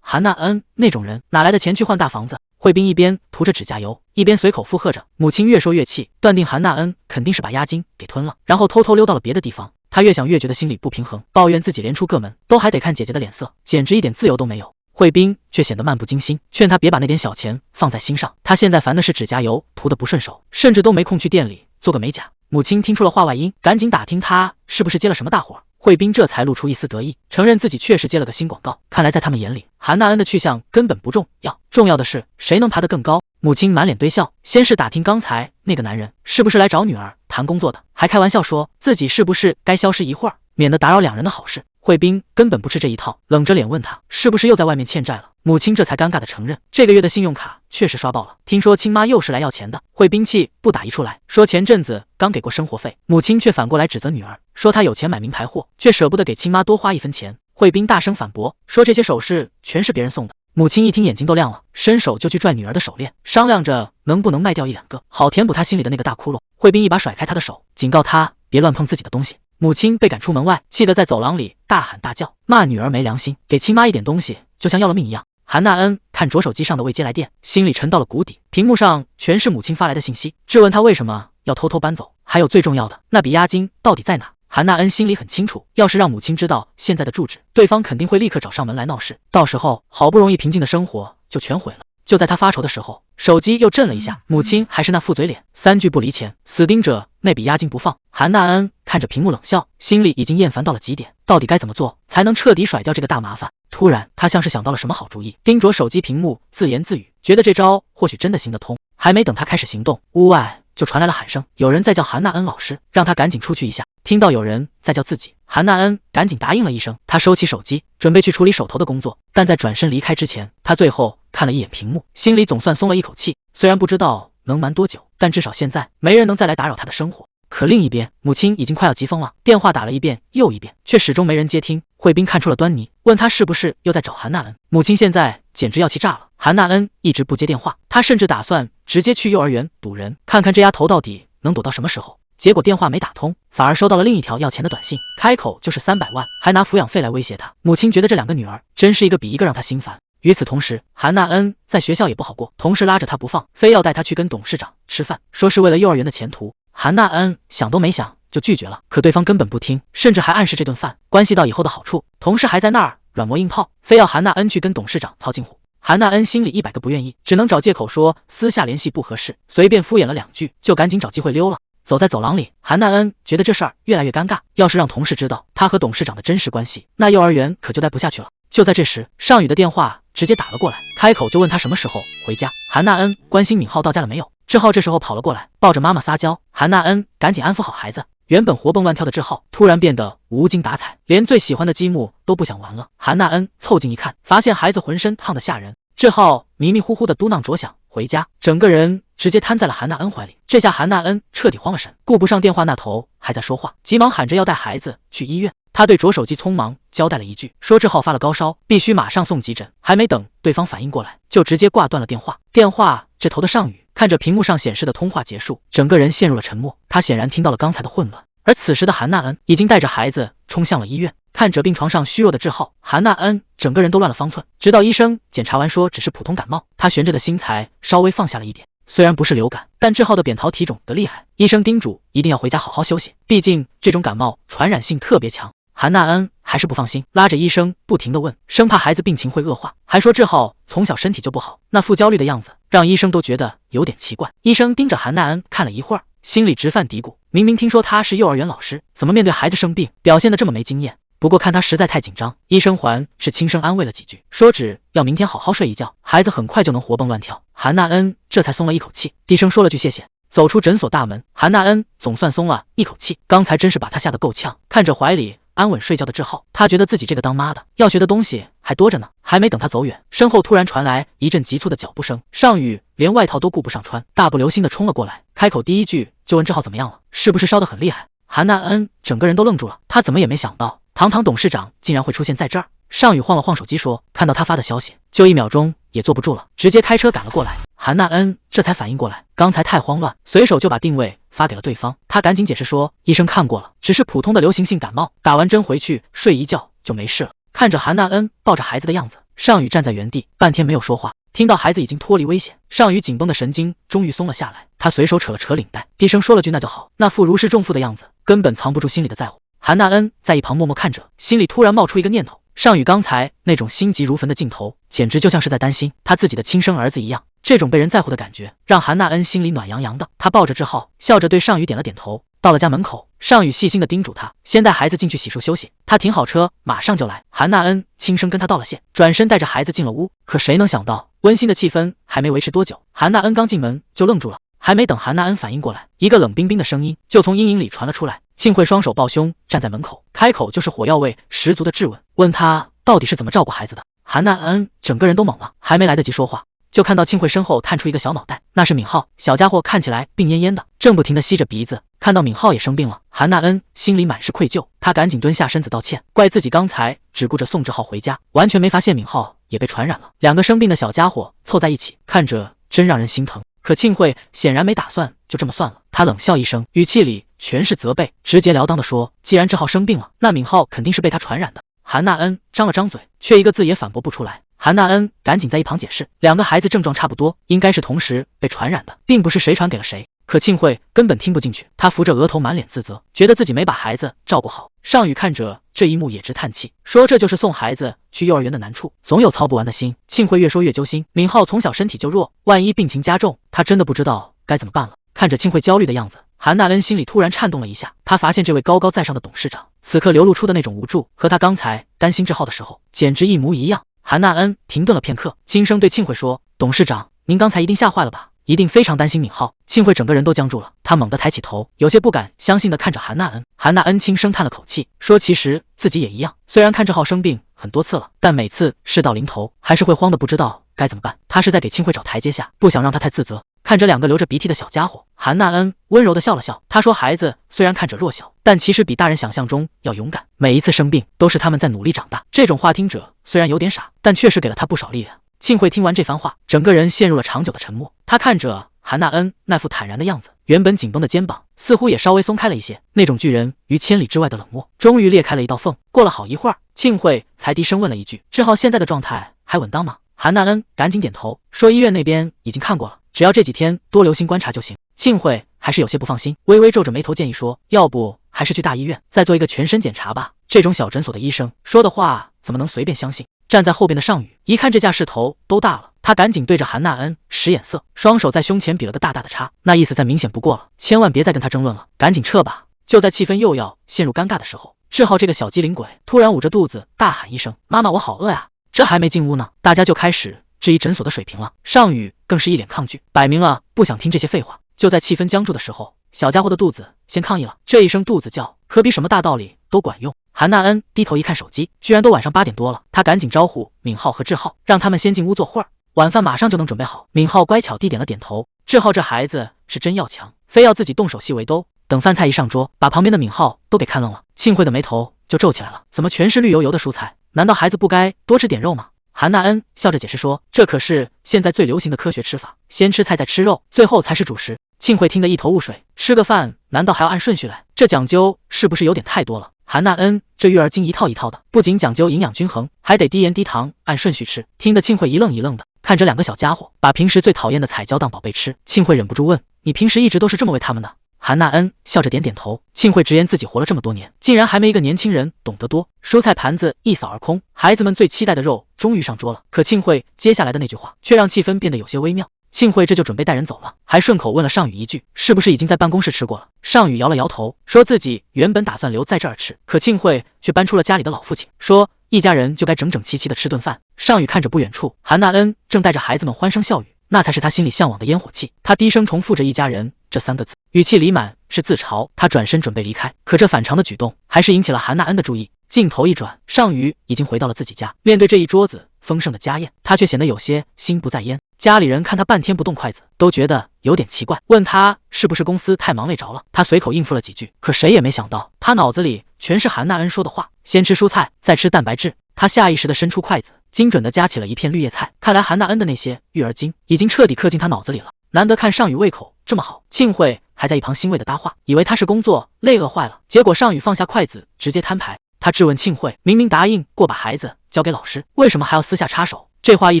韩娜恩那种人哪来的钱去换大房子？慧彬一边涂着指甲油，一边随口附和着。母亲越说越气，断定韩娜恩肯定是把押金给吞了，然后偷偷溜到了别的地方。她越想越觉得心里不平衡，抱怨自己连出个门都还得看姐姐的脸色，简直一点自由都没有。慧彬却显得漫不经心，劝她别把那点小钱放在心上。她现在烦的是指甲油涂得不顺手，甚至都没空去店里做个美甲。母亲听出了话外音，赶紧打听他是不是接了什么大活。慧彬这才露出一丝得意，承认自己确实接了个新广告。看来在他们眼里，韩娜恩的去向根本不重要，重要的是谁能爬得更高。母亲满脸堆笑，先是打听刚才那个男人是不是来找女儿谈工作的，还开玩笑说自己是不是该消失一会儿，免得打扰两人的好事。慧彬根本不吃这一套，冷着脸问他是不是又在外面欠债了。母亲这才尴尬的承认，这个月的信用卡确实刷爆了，听说亲妈又是来要钱的。慧彬气不打一处来，说前阵子刚给过生活费。母亲却反过来指责女儿，说她有钱买名牌货，却舍不得给亲妈多花一分钱。慧彬大声反驳，说这些首饰全是别人送的。母亲一听眼睛都亮了，伸手就去拽女儿的手链，商量着能不能卖掉一两个，好填补她心里的那个大窟窿。慧彬一把甩开她的手，警告她别乱碰自己的东西。母亲被赶出门外，气得在走廊里大喊大叫，骂女儿没良心，给亲妈一点东西就像要了命一样。韩娜恩看着手机上的未接来电，心里沉到了谷底，屏幕上全是母亲发来的信息，质问她为什么要偷偷搬走，还有最重要的那笔押金到底在哪。韩娜恩心里很清楚，要是让母亲知道现在的住址，对方肯定会立刻找上门来闹事，到时候好不容易平静的生活就全毁了。就在他发愁的时候，手机又震了一下，母亲还是那副嘴脸，三句不离钱，死盯着那笔押金不放。韩娜恩看着屏幕冷笑，心里已经厌烦到了极点，到底该怎么做才能彻底甩掉这个大麻烦？突然他像是想到了什么好主意，盯着手机屏幕自言自语，觉得这招或许真的行得通。还没等他开始行动，屋外就传来了喊声，有人在叫韩娜恩老师，让他赶紧出去一下。听到有人在叫自己，韩娜恩赶紧答应了一声。他收起手机，准备去处理手头的工作，但在转身离开之前，他最后看了一眼屏幕，心里总算松了一口气。虽然不知道能瞒多久，但至少现在没人能再来打扰他的生活。可另一边，母亲已经快要急疯了，电话打了一遍又一遍，却始终没人接听。慧彬看出了端倪，问他是不是又在找韩娜恩。母亲现在简直要气炸了，韩娜恩一直不接电话，他甚至打算直接去幼儿园堵人，看看这丫头到底能躲到什么时候。结果电话没打通，反而收到了另一条要钱的短信，开口就是300万，还拿抚养费来威胁他。母亲觉得这两个女儿真是一个比一个让她心烦。与此同时，韩娜恩在学校也不好过，同事拉着她不放，非要带她去跟董事长吃饭，说是为了幼儿园的前途。韩娜恩想都没想就拒绝了，可对方根本不听，甚至还暗示这顿饭关系到以后的好处。同事还在那儿软磨硬泡，非要韩娜恩去跟董事长套近乎。韩娜恩心里100个不愿意，只能找借口说私下联系不合适，随便敷衍了2句，就赶紧找机会溜了。走在走廊里，韩娜恩觉得这事儿越来越尴尬，要是让同事知道她和董事长的真实关系，那幼儿园可就待不下去了。就在这时，尚宇的电话直接打了过来，开口就问他什么时候回家。韩娜恩关心敏浩到家了没有，志浩这时候跑了过来，抱着妈妈撒娇。韩娜恩赶紧安抚好孩子，原本活蹦乱跳的志浩突然变得无精打采，连最喜欢的积木都不想玩了。韩娜恩凑近一看，发现孩子浑身烫得吓人。志浩迷迷糊糊的嘟囔着想回家，整个人直接瘫在了韩娜恩怀里。这下韩娜恩彻底慌了神，顾不上电话那头还在说话，急忙喊着要带孩子去医院。他对着手机匆忙交代了一句，说志浩发了高烧，必须马上送急诊。还没等对方反应过来，就直接挂断了电话。电话这头的尚宇看着屏幕上显示的通话结束，整个人陷入了沉默。他显然听到了刚才的混乱，而此时的韩娜恩已经带着孩子冲向了医院。看着病床上虚弱的志浩，韩娜恩整个人都乱了方寸。直到医生检查完说只是普通感冒，他悬着的心才稍微放下了一点。虽然不是流感，但志浩的扁桃体肿得厉害，医生叮嘱一定要回家好好休息，毕竟这种感冒传染性特别强。韩娜恩还是不放心，拉着医生不停地问，生怕孩子病情会恶化，还说志浩从小身体就不好，那副焦虑的样子让医生都觉得有点奇怪。医生盯着韩娜恩看了一会儿，心里直犯嘀咕，明明听说他是幼儿园老师，怎么面对孩子生病表现得这么没经验。不过看他实在太紧张，医生还是轻声安慰了几句，说只要明天好好睡一觉，孩子很快就能活蹦乱跳。韩娜恩这才松了一口气，低声说了句谢谢，走出诊所大门。韩娜恩总算松了一口气，刚才真是把他吓得够呛，看着怀里安稳睡觉的志浩。他觉得自己这个当妈的要学的东西还多着呢。还没等他走远，身后突然传来一阵急促的脚步声，尚宇连外套都顾不上穿，大步流星的冲了过来，开口第一句就问志浩怎么样了，是不是烧得很厉害？韩娜恩整个人都愣住了，他怎么也没想到堂堂董事长竟然会出现在这儿。尚宇晃了晃手机说，看到他发的消息，就1秒钟也坐不住了，直接开车赶了过来。韩娜恩这才反应过来，刚才太慌乱，随手就把定位发给了对方。他赶紧解释说，医生看过了，只是普通的流行性感冒，打完针回去睡一觉就没事了。看着韩娜恩抱着孩子的样子，尚宇站在原地半天没有说话。听到孩子已经脱离危险，尚宇紧绷的神经终于松了下来。他随手扯了扯领带，低声说了句那就好，那副如释重负的样子根本藏不住心里的在乎。韩娜恩在一旁默默看着，心里突然冒出一个念头，尚宇刚才那种心急如焚的镜头，简直就像是在担心他自己的亲生儿子一样。这种被人在乎的感觉让韩娜恩心里暖洋洋的。他抱着志浩，笑着对尚宇点了点头。到了家门口，尚宇细心的叮嘱他先带孩子进去洗漱休息，他停好车马上就来。韩娜恩轻声跟他道了谢，转身带着孩子进了屋。可谁能想到，温馨的气氛还没维持多久，韩娜恩刚进门就愣住了。还没等韩娜恩反应过来，一个冷冰冰的声音就从阴影里传了出来。庆慧双手抱胸站在门口，开口就是火药味十足的质问，问他到底是怎么照顾孩子的。韩娜恩整个人都懵了，还没来得及说话，就看到庆慧身后探出一个小脑袋，那是敏浩。小家伙看起来病恹恹的，正不停地吸着鼻子。看到敏浩也生病了，韩娜恩心里满是愧疚，她赶紧蹲下身子道歉，怪自己刚才只顾着送志浩回家，完全没发现敏浩也被传染了。两个生病的小家伙凑在一起，看着真让人心疼。可庆慧显然没打算就这么算了，她冷笑一声，语气里全是责备，直截了当地说，既然志浩生病了，那敏浩肯定是被他传染的。韩娜恩张了张嘴，却一个字也反驳不出来。韩娜恩赶紧在一旁解释，两个孩子症状差不多，应该是同时被传染的，并不是谁传给了谁。可庆慧根本听不进去，她扶着额头满脸自责，觉得自己没把孩子照顾好。尚宇看着这一幕也直叹气，说这就是送孩子去幼儿园的难处，总有操不完的心。庆慧越说越揪心，敏浩从小身体就弱，万一病情加重，他真的不知道该怎么办了。看着庆慧焦虑的样子，韩娜恩心里突然颤动了一下，她发现这位高高在上的董事长此刻流露出的那种无助，和他刚才担心志浩的时候简直一模一样。韩娜恩停顿了片刻，轻声对庆慧说，董事长，您刚才一定吓坏了吧，一定非常担心敏浩。庆慧整个人都僵住了，她猛地抬起头，有些不敢相信地看着韩娜恩。韩娜恩轻声叹了口气，说其实自己也一样，虽然看志浩生病很多次了，但每次事到临头还是会慌得不知道该怎么办。她是在给庆慧找台阶下，不想让她太自责。看着两个流着鼻涕的小家伙，韩娜恩温柔地笑了笑，她说孩子虽然看着弱小，但其实比大人想象中要勇敢，每一次生病都是他们在努力长大。这种话听者虽然有点傻，但确实给了他不少力量。庆慧听完这番话，整个人陷入了长久的沉默。她看着韩娜恩那副坦然的样子，原本紧绷的肩膀似乎也稍微松开了一些，那种拒人于千里之外的冷漠终于裂开了一道缝。过了好一会儿，庆慧才低声问了一句，志浩现在的状态还稳当吗？韩娜恩赶紧点头，说医院那边已经看过了，只要这几天多留心观察就行。庆慧还是有些不放心，微微皱着眉头建议说，要不还是去大医院再做一个全身检查吧，这种小诊所的医生说的话怎么能随便相信。站在后边的尚宇一看这架势头都大了，他赶紧对着韩娜恩使眼色，双手在胸前比了个大大的叉，那意思再明显不过了，千万别再跟他争论了，赶紧撤吧。就在气氛又要陷入尴尬的时候，志浩这个小机灵鬼突然捂着肚子大喊一声，妈妈我好饿呀。这还没进屋呢，大家就开始质疑诊所的水平了。尚宇更是一脸抗拒，摆明了不想听这些废话。就在气氛僵住的时候，小家伙的肚子先抗议了，这一声肚子叫可比什么大道理都管用。韩娜恩低头一看手机，居然都晚上8点多了，他赶紧招呼敏浩和志浩，让他们先进屋坐会儿，晚饭马上就能准备好。敏浩乖巧地点了点头。志浩这孩子是真要强，非要自己动手细围兜。等饭菜一上桌，把旁边的敏浩都给看愣了。庆慧的眉头就皱起来了，怎么全是绿油油的蔬菜？难道孩子不该多吃点肉吗？韩娜恩笑着解释说，这可是现在最流行的科学吃法，先吃菜再吃肉，最后才是主食。庆慧听得一头雾水，吃个饭难道还要按顺序来？这讲究是不是有点太多了？韩娜恩这育儿经一套一套的，不仅讲究营养均衡，还得低盐低糖，按顺序吃。听得庆慧一愣一愣的，看着两个小家伙把平时最讨厌的彩椒当宝贝吃，庆慧忍不住问，你平时一直都是这么喂他们的？韩娜恩笑着点点头。庆慧直言自己活了这么多年，竟然还没一个年轻人懂得多。蔬菜盘子一扫而空，孩子们最期待的肉终于上桌了。可庆慧接下来的那句话却让气氛变得有些微妙。庆慧这就准备带人走了，还顺口问了尚宇一句，是不是已经在办公室吃过了？尚宇摇了摇头，说自己原本打算留在这儿吃，可庆慧却搬出了家里的老父亲，说一家人就该整整齐齐的吃顿饭。尚宇看着不远处，韩娜恩正带着孩子们欢声笑语，那才是他心里向往的烟火气。他低声重复着一家人这3个字，语气里满是自嘲。他转身准备离开，可这反常的举动还是引起了韩娜恩的注意。镜头一转，尚宇已经回到了自己家，面对这一桌子丰盛的家宴，他却显得有些心不在焉。家里人看他半天不动筷子，都觉得有点奇怪，问他是不是公司太忙累着了。他随口应付了几句，可谁也没想到，他脑子里全是韩娜恩说的话：先吃蔬菜，再吃蛋白质。他下意识地伸出筷子，精准地夹起了一片绿叶菜。看来韩娜恩的那些育儿经已经彻底刻进他脑子里了。难得看尚宇胃口这么好，庆慧还在一旁欣慰地搭话，以为他是工作累饿坏了。结果尚宇放下筷子，直接摊牌。他质问庆慧，明明答应过把孩子交给老师，为什么还要私下插手？这话一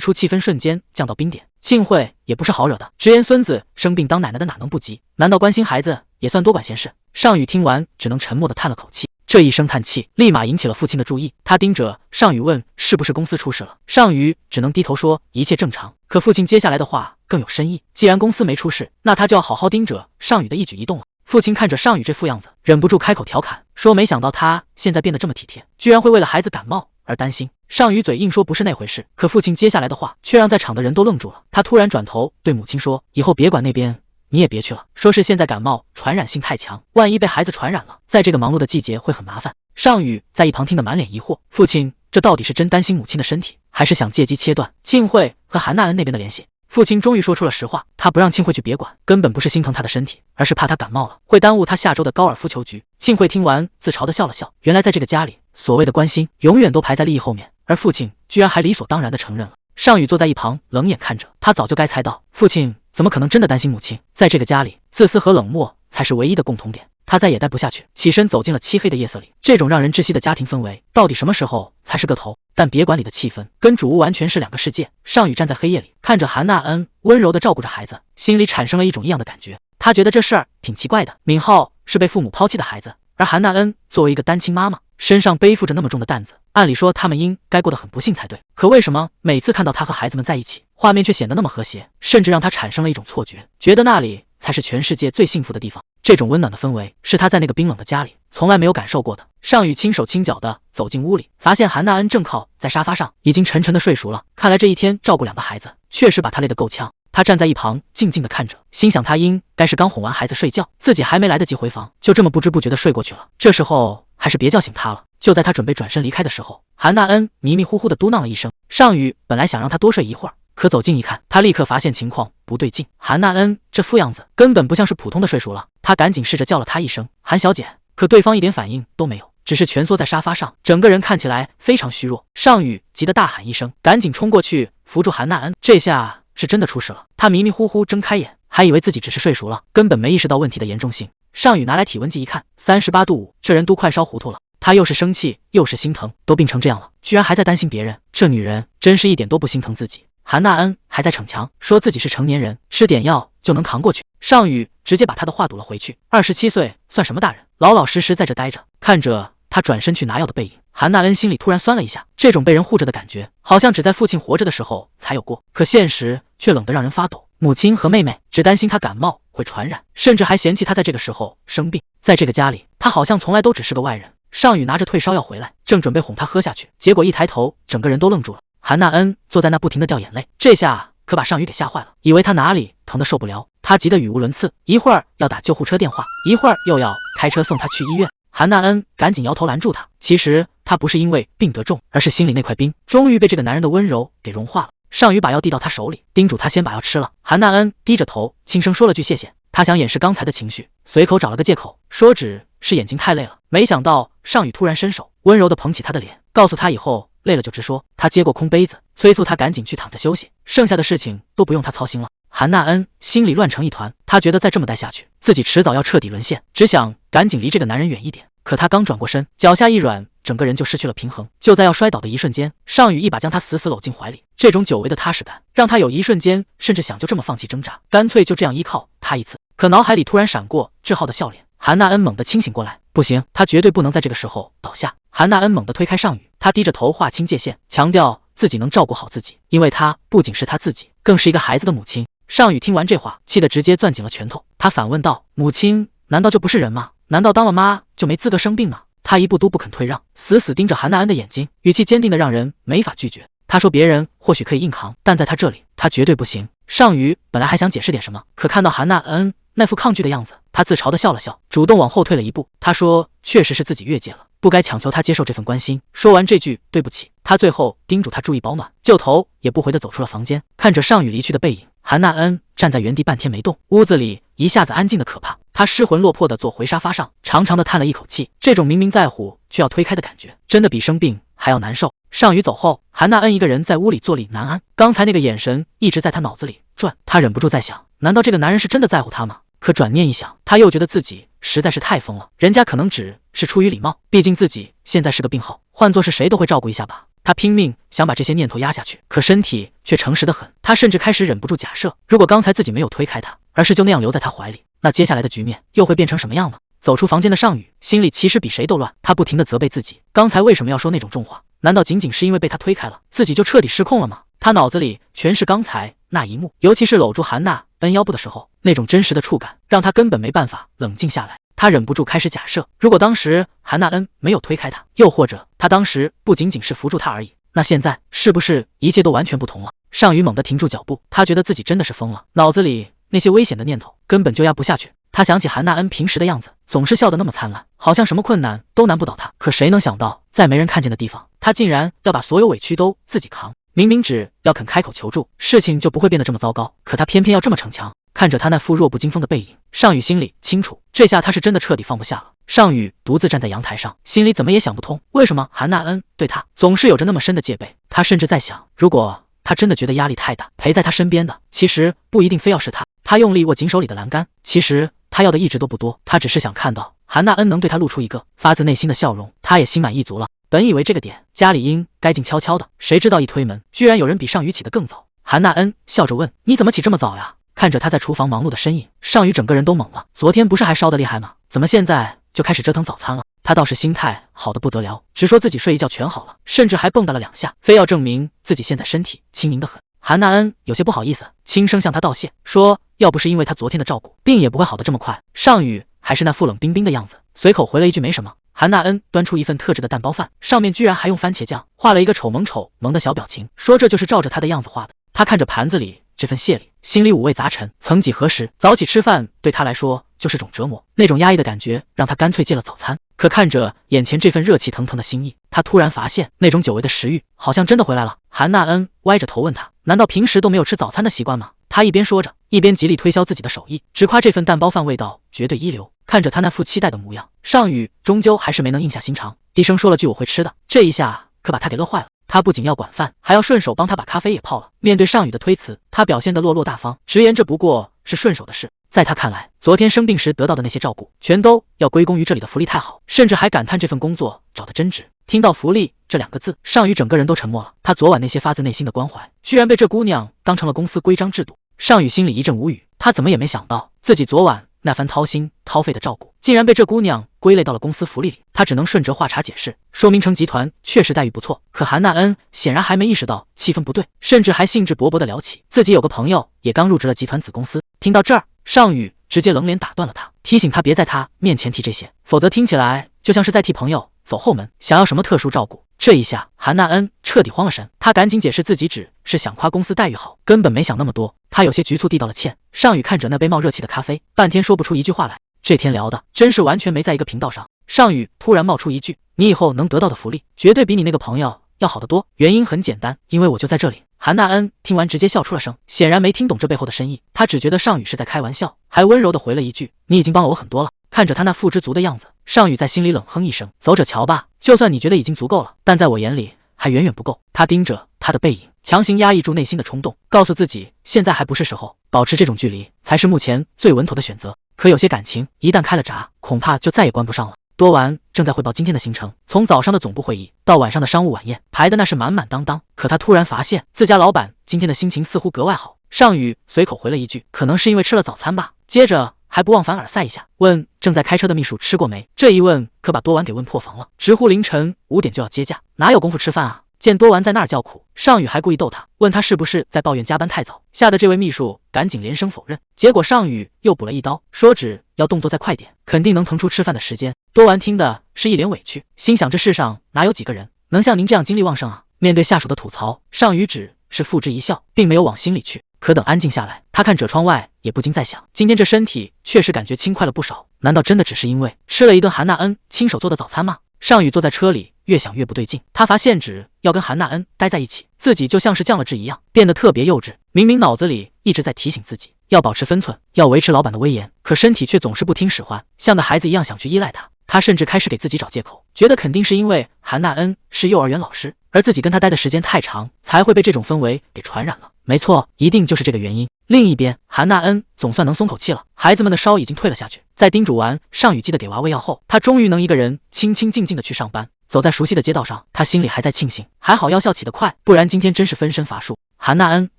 出，气氛瞬间降到冰点。庆慧也不是好惹的，直言孙子生病当奶奶的哪能不急？难道关心孩子也算多管闲事？尚宇听完只能沉默地叹了口气。这一声叹气立马引起了父亲的注意，他盯着尚宇问是不是公司出事了。尚宇只能低头说一切正常。可父亲接下来的话更有深意，既然公司没出事，那他就要好好盯着尚宇的一举一动了。父亲看着尚宇这副样子，忍不住开口调侃说，没想到他现在变得这么体贴，居然会为了孩子感冒而担心。尚宇嘴硬说不是那回事，可父亲接下来的话却让在场的人都愣住了。他突然转头对母亲说，以后别管那边，你也别去了，说是现在感冒传染性太强，万一被孩子传染了，在这个忙碌的季节会很麻烦。尚宇在一旁听得满脸疑惑，父亲这到底是真担心母亲的身体，还是想借机切断庆慧和韩娜恩那边的联系？父亲终于说出了实话，他不让庆慧去别管，根本不是心疼她的身体，而是怕她感冒了会耽误她下周的高尔夫球局。庆慧听完自嘲地笑了笑，原来在这个家里，所谓的关心永远都排在利益后面，而父亲居然还理所当然地承认了。尚宇坐在一旁冷眼看着，他早就该猜到父亲怎么可能真的担心母亲，在这个家里，自私和冷漠才是唯一的共同点。他再也待不下去，起身走进了漆黑的夜色里。这种让人窒息的家庭氛围，到底什么时候才是个头？但别馆里的气氛跟主屋完全是两个世界。尚宇站在黑夜里，看着韩娜恩温柔地照顾着孩子，心里产生了一种异样的感觉。他觉得这事儿挺奇怪的。敏浩是被父母抛弃的孩子，而韩娜恩作为一个单亲妈妈，身上背负着那么重的担子，按理说他们应该过得很不幸才对。可为什么每次看到他和孩子们在一起，画面却显得那么和谐，甚至让他产生了一种错觉，觉得那里才是全世界最幸福的地方。这种温暖的氛围是他在那个冰冷的家里从来没有感受过的。尚宇轻手轻脚地走进屋里，发现韩娜恩正靠在沙发上，已经沉沉地睡熟了。看来这一天照顾两个孩子，确实把他累得够呛。他站在一旁静静地看着，心想他应该是刚哄完孩子睡觉，自己还没来得及回房，就这么不知不觉地睡过去了。这时候还是别叫醒他了。就在他准备转身离开的时候，韩娜恩迷迷糊糊地嘟囔了一声。尚宇本来想让他多睡一会儿，可走近一看，他立刻发现情况不对劲。韩娜恩这副样子根本不像是普通的睡熟了。他赶紧试着叫了她一声韩小姐，可对方一点反应都没有，只是蜷缩在沙发上，整个人看起来非常虚弱。尚宇急得大喊一声，赶紧冲过去扶住韩娜恩。这下是真的出事了。他迷迷糊糊睁开眼，还以为自己只是睡熟了，根本没意识到问题的严重性。尚宇拿来体温计一看，38.5度，这人都快烧糊涂了。他又是生气又是心疼，都病成这样了，居然还在担心别人，这女人真是一点都不心疼自己。韩娜恩还在逞强，说自己是成年人，吃点药就能扛过去。尚宇直接把他的话堵了回去，27岁算什么大人，老老实实在这待着。看着他转身去拿药的背影，韩娜恩心里突然酸了一下，这种被人护着的感觉，好像只在父亲活着的时候才有过，可现实却冷得让人发抖。母亲和妹妹只担心他感冒会传染，甚至还嫌弃他在这个时候生病。在这个家里，他好像从来都只是个外人。尚宇拿着退烧药回来，正准备哄他喝下去，结果一抬头，整个人都愣住了。韩娜恩坐在那不停地掉眼泪，这下可把尚宇给吓坏了，以为他哪里疼得受不了。他急得语无伦次，一会儿要打救护车电话，一会儿又要开车送他去医院。韩娜恩赶紧摇头拦住他，其实他不是因为病得重，而是心里那块冰终于被这个男人的温柔给融化了。尚宇把药递到他手里，叮嘱他先把药吃了。韩娜恩低着头轻声说了句谢谢，他想掩饰刚才的情绪，随口找了个借口说只是眼睛太累了。没想到尚宇突然伸手温柔地捧起他的脸，告诉他以后累了就直说。他接过空杯子，催促他赶紧去躺着休息，剩下的事情都不用他操心了。韩娜恩心里乱成一团，他觉得再这么待下去，自己迟早要彻底沦陷，只想赶紧离这个男人远一点。可他刚转过身，脚下一软，整个人就失去了平衡。就在要摔倒的一瞬间，尚宇一把将他死死搂进怀里，这种久违的踏实感让他有一瞬间甚至想就这么放弃挣扎，干脆就这样依靠他一次。可脑海里突然闪过志浩的笑脸，韩娜恩猛地清醒过来，不行，他绝对不能在这个时候倒下。韩娜恩猛地推开尚宇，他低着头划清界限，强调自己能照顾好自己，因为他不仅是他自己，更是一个孩子的母亲。尚宇听完这话，气得直接攥紧了拳头。他反问道：母亲难道就不是人吗？难道当了妈就没资格生病吗？他一步都不肯退让，死死盯着韩娜恩的眼睛，语气坚定的让人没法拒绝。他说别人或许可以硬扛，但在他这里，他绝对不行。尚宇本来还想解释点什么，可看到韩娜恩那副抗拒的样子，他自嘲地笑了笑，主动往后退了一步。他说：“确实是自己越界了，不该强求他接受这份关心。”说完这句对不起，他最后叮嘱他注意保暖，就头也不回地走出了房间。看着尚宇离去的背影，韩娜恩站在原地半天没动，屋子里一下子安静的可怕。他失魂落魄地坐回沙发上，长长的叹了一口气。这种明明在乎却要推开的感觉，真的比生病还要难受。尚宇走后，韩娜恩一个人在屋里坐立难安，刚才那个眼神一直在他脑子里转，他忍不住在想，难道这个男人是真的在乎他吗？可转念一想，他又觉得自己实在是太疯了，人家可能只是出于礼貌，毕竟自己现在是个病号，换作是谁都会照顾一下吧。他拼命想把这些念头压下去，可身体却诚实得很。他甚至开始忍不住假设，如果刚才自己没有推开他，而是就那样留在他怀里，那接下来的局面又会变成什么样呢？走出房间的尚宇心里其实比谁都乱，他不停地责备自己，刚才为什么要说那种重话？难道仅仅是因为被他推开了，自己就彻底失控了吗？他脑子里全是刚才那一幕，尤其是搂住韩娜恩腰部的时候，那种真实的触感让他根本没办法冷静下来。他忍不住开始假设，如果当时韩娜恩没有推开他，又或者他当时不仅仅是扶住他而已，那现在是不是一切都完全不同了？尚宇猛地停住脚步，他觉得自己真的是疯了，脑子里那些危险的念头根本就压不下去。他想起韩娜恩平时的样子，总是笑得那么灿烂，好像什么困难都难不倒他。可谁能想到，在没人看见的地方，他竟然要把所有委屈都自己扛。明明只要肯开口求助，事情就不会变得这么糟糕，可他偏偏要这么逞强。看着他那副弱不禁风的背影，尚宇心里清楚，这下他是真的彻底放不下了。尚宇独自站在阳台上，心里怎么也想不通，为什么韩娜恩对他总是有着那么深的戒备。他甚至在想，如果他真的觉得压力太大，陪在他身边的其实不一定非要是他。他用力握紧手里的栏杆，其实他要的一直都不多，他只是想看到韩娜恩能对他露出一个发自内心的笑容，他也心满意足了。本以为这个点家里应该静悄悄的，谁知道一推门，居然有人比尚宇起得更早。韩娜恩笑着问：“你怎么起这么早呀？”看着他在厨房忙碌的身影，尚宇整个人都懵了。昨天不是还烧得厉害吗？怎么现在就开始折腾早餐了？他倒是心态好得不得了，只说自己睡一觉全好了，甚至还蹦跶了2下，非要证明自己现在身体轻盈得很。韩娜恩有些不好意思，轻声向他道谢，说要不是因为他昨天的照顾，病也不会好得这么快。尚宇还是那副冷冰冰的样子，随口回了一句没什么。韩娜恩端出一份特制的蛋包饭，上面居然还用番茄酱画了一个丑萌的小表情，说这就是照着他的样子画的。他看着盘子里这份谢礼，心里五味杂陈。曾几何时，早起吃饭对他来说就是种折磨，那种压抑的感觉让他干脆戒了早餐。可看着眼前这份热气腾腾的心意，他突然发现那种久违的食欲好像真的回来了。韩娜恩歪着头问他，难道平时都没有吃早餐的习惯吗？他一边说着，一边极力推销自己的手艺，只夸这份蛋包饭味道绝对一流。看着他那副期待的模样，尚宇终究还是没能硬下心肠，低声说了句我会吃的。这一下可把他给乐坏了。他不仅要管饭，还要顺手帮他把咖啡也泡了。面对尚宇的推辞，他表现得落落大方，直言这不过是顺手的事。在他看来，昨天生病时得到的那些照顾，全都要归功于这里的福利太好，甚至还感叹这份工作找得真值。听到福利这2个字，尚宇整个人都沉默了。他昨晚那些发自内心的关怀，居然被这姑娘当成了公司规章制度。尚宇心里一阵无语，他怎么也没想到，自己昨晚那番掏心掏肺的照顾，竟然被这姑娘归类到了公司福利里。他只能顺折话茬解释，说明成集团确实待遇不错。可韩娜恩显然还没意识到气氛不对，甚至还兴致勃勃地聊起自己有个朋友也刚入职了集团子公司。听到这儿，尚宇直接冷脸打断了他，提醒他别在他面前提这些，否则听起来就像是在替朋友走后门，想要什么特殊照顾。这一下，韩娜恩彻底慌了神，他赶紧解释自己只是想夸公司待遇好，根本没想那么多。他有些局促地道了歉。尚宇看着那杯冒热气的咖啡，半天说不出一句话来。这天聊的真是完全没在一个频道上。尚宇突然冒出一句：“你以后能得到的福利，绝对比你那个朋友要好得多。原因很简单，因为我就在这里。”韩娜恩听完直接笑出了声，显然没听懂这背后的深意。他只觉得尚宇是在开玩笑，还温柔地回了一句：“你已经帮了我很多了。”看着他那副知足的样子，尚宇在心里冷哼一声：“走着瞧吧，就算你觉得已经足够了，但在我眼里还远远不够。”他盯着他的背影，强行压抑住内心的冲动，告诉自己现在还不是时候，保持这种距离才是目前最稳妥的选择。可有些感情一旦开了闸，恐怕就再也关不上了。多完正在汇报今天的行程，从早上的总部会议到晚上的商务晚宴，排的那是满满当当。可他突然发现自家老板今天的心情似乎格外好。尚宇随口回了一句：“可能是因为吃了早餐吧。”接着还不忘凡尔赛一下，问正在开车的秘书吃过没。这一问可把多完给问破防了，直呼凌晨5点就要接驾，哪有功夫吃饭啊？见多完在那儿叫苦，尚宇还故意逗他，问他是不是在抱怨加班太早，吓得这位秘书赶紧连声否认。结果尚宇又补了一刀，说只要动作再快点，肯定能腾出吃饭的时间。多完听的是一脸委屈，心想这世上哪有几个人能像您这样精力旺盛啊？面对下属的吐槽，尚宇只是付之一笑，并没有往心里去。可等安静下来，他看着窗外，也不禁在想，今天这身体确实感觉轻快了不少。难道真的只是因为吃了一顿韩娜恩亲手做的早餐吗？尚宇坐在车里，越想越不对劲。他发现只要跟韩娜恩待在一起，自己就像是降了智一样，变得特别幼稚。明明脑子里一直在提醒自己要保持分寸，要维持老板的威严，可身体却总是不听使唤，像个孩子一样想去依赖他。他甚至开始给自己找借口，觉得肯定是因为韩娜恩是幼儿园老师，而自己跟他待的时间太长，才会被这种氛围给传染了。没错，一定就是这个原因。另一边，韩娜恩总算能松口气了，孩子们的烧已经退了下去。在叮嘱完尚宇记得给娃喂药后，他终于能一个人清清静静的去上班。走在熟悉的街道上，他心里还在庆幸，还好药效起得快，不然今天真是分身乏术。韩娜恩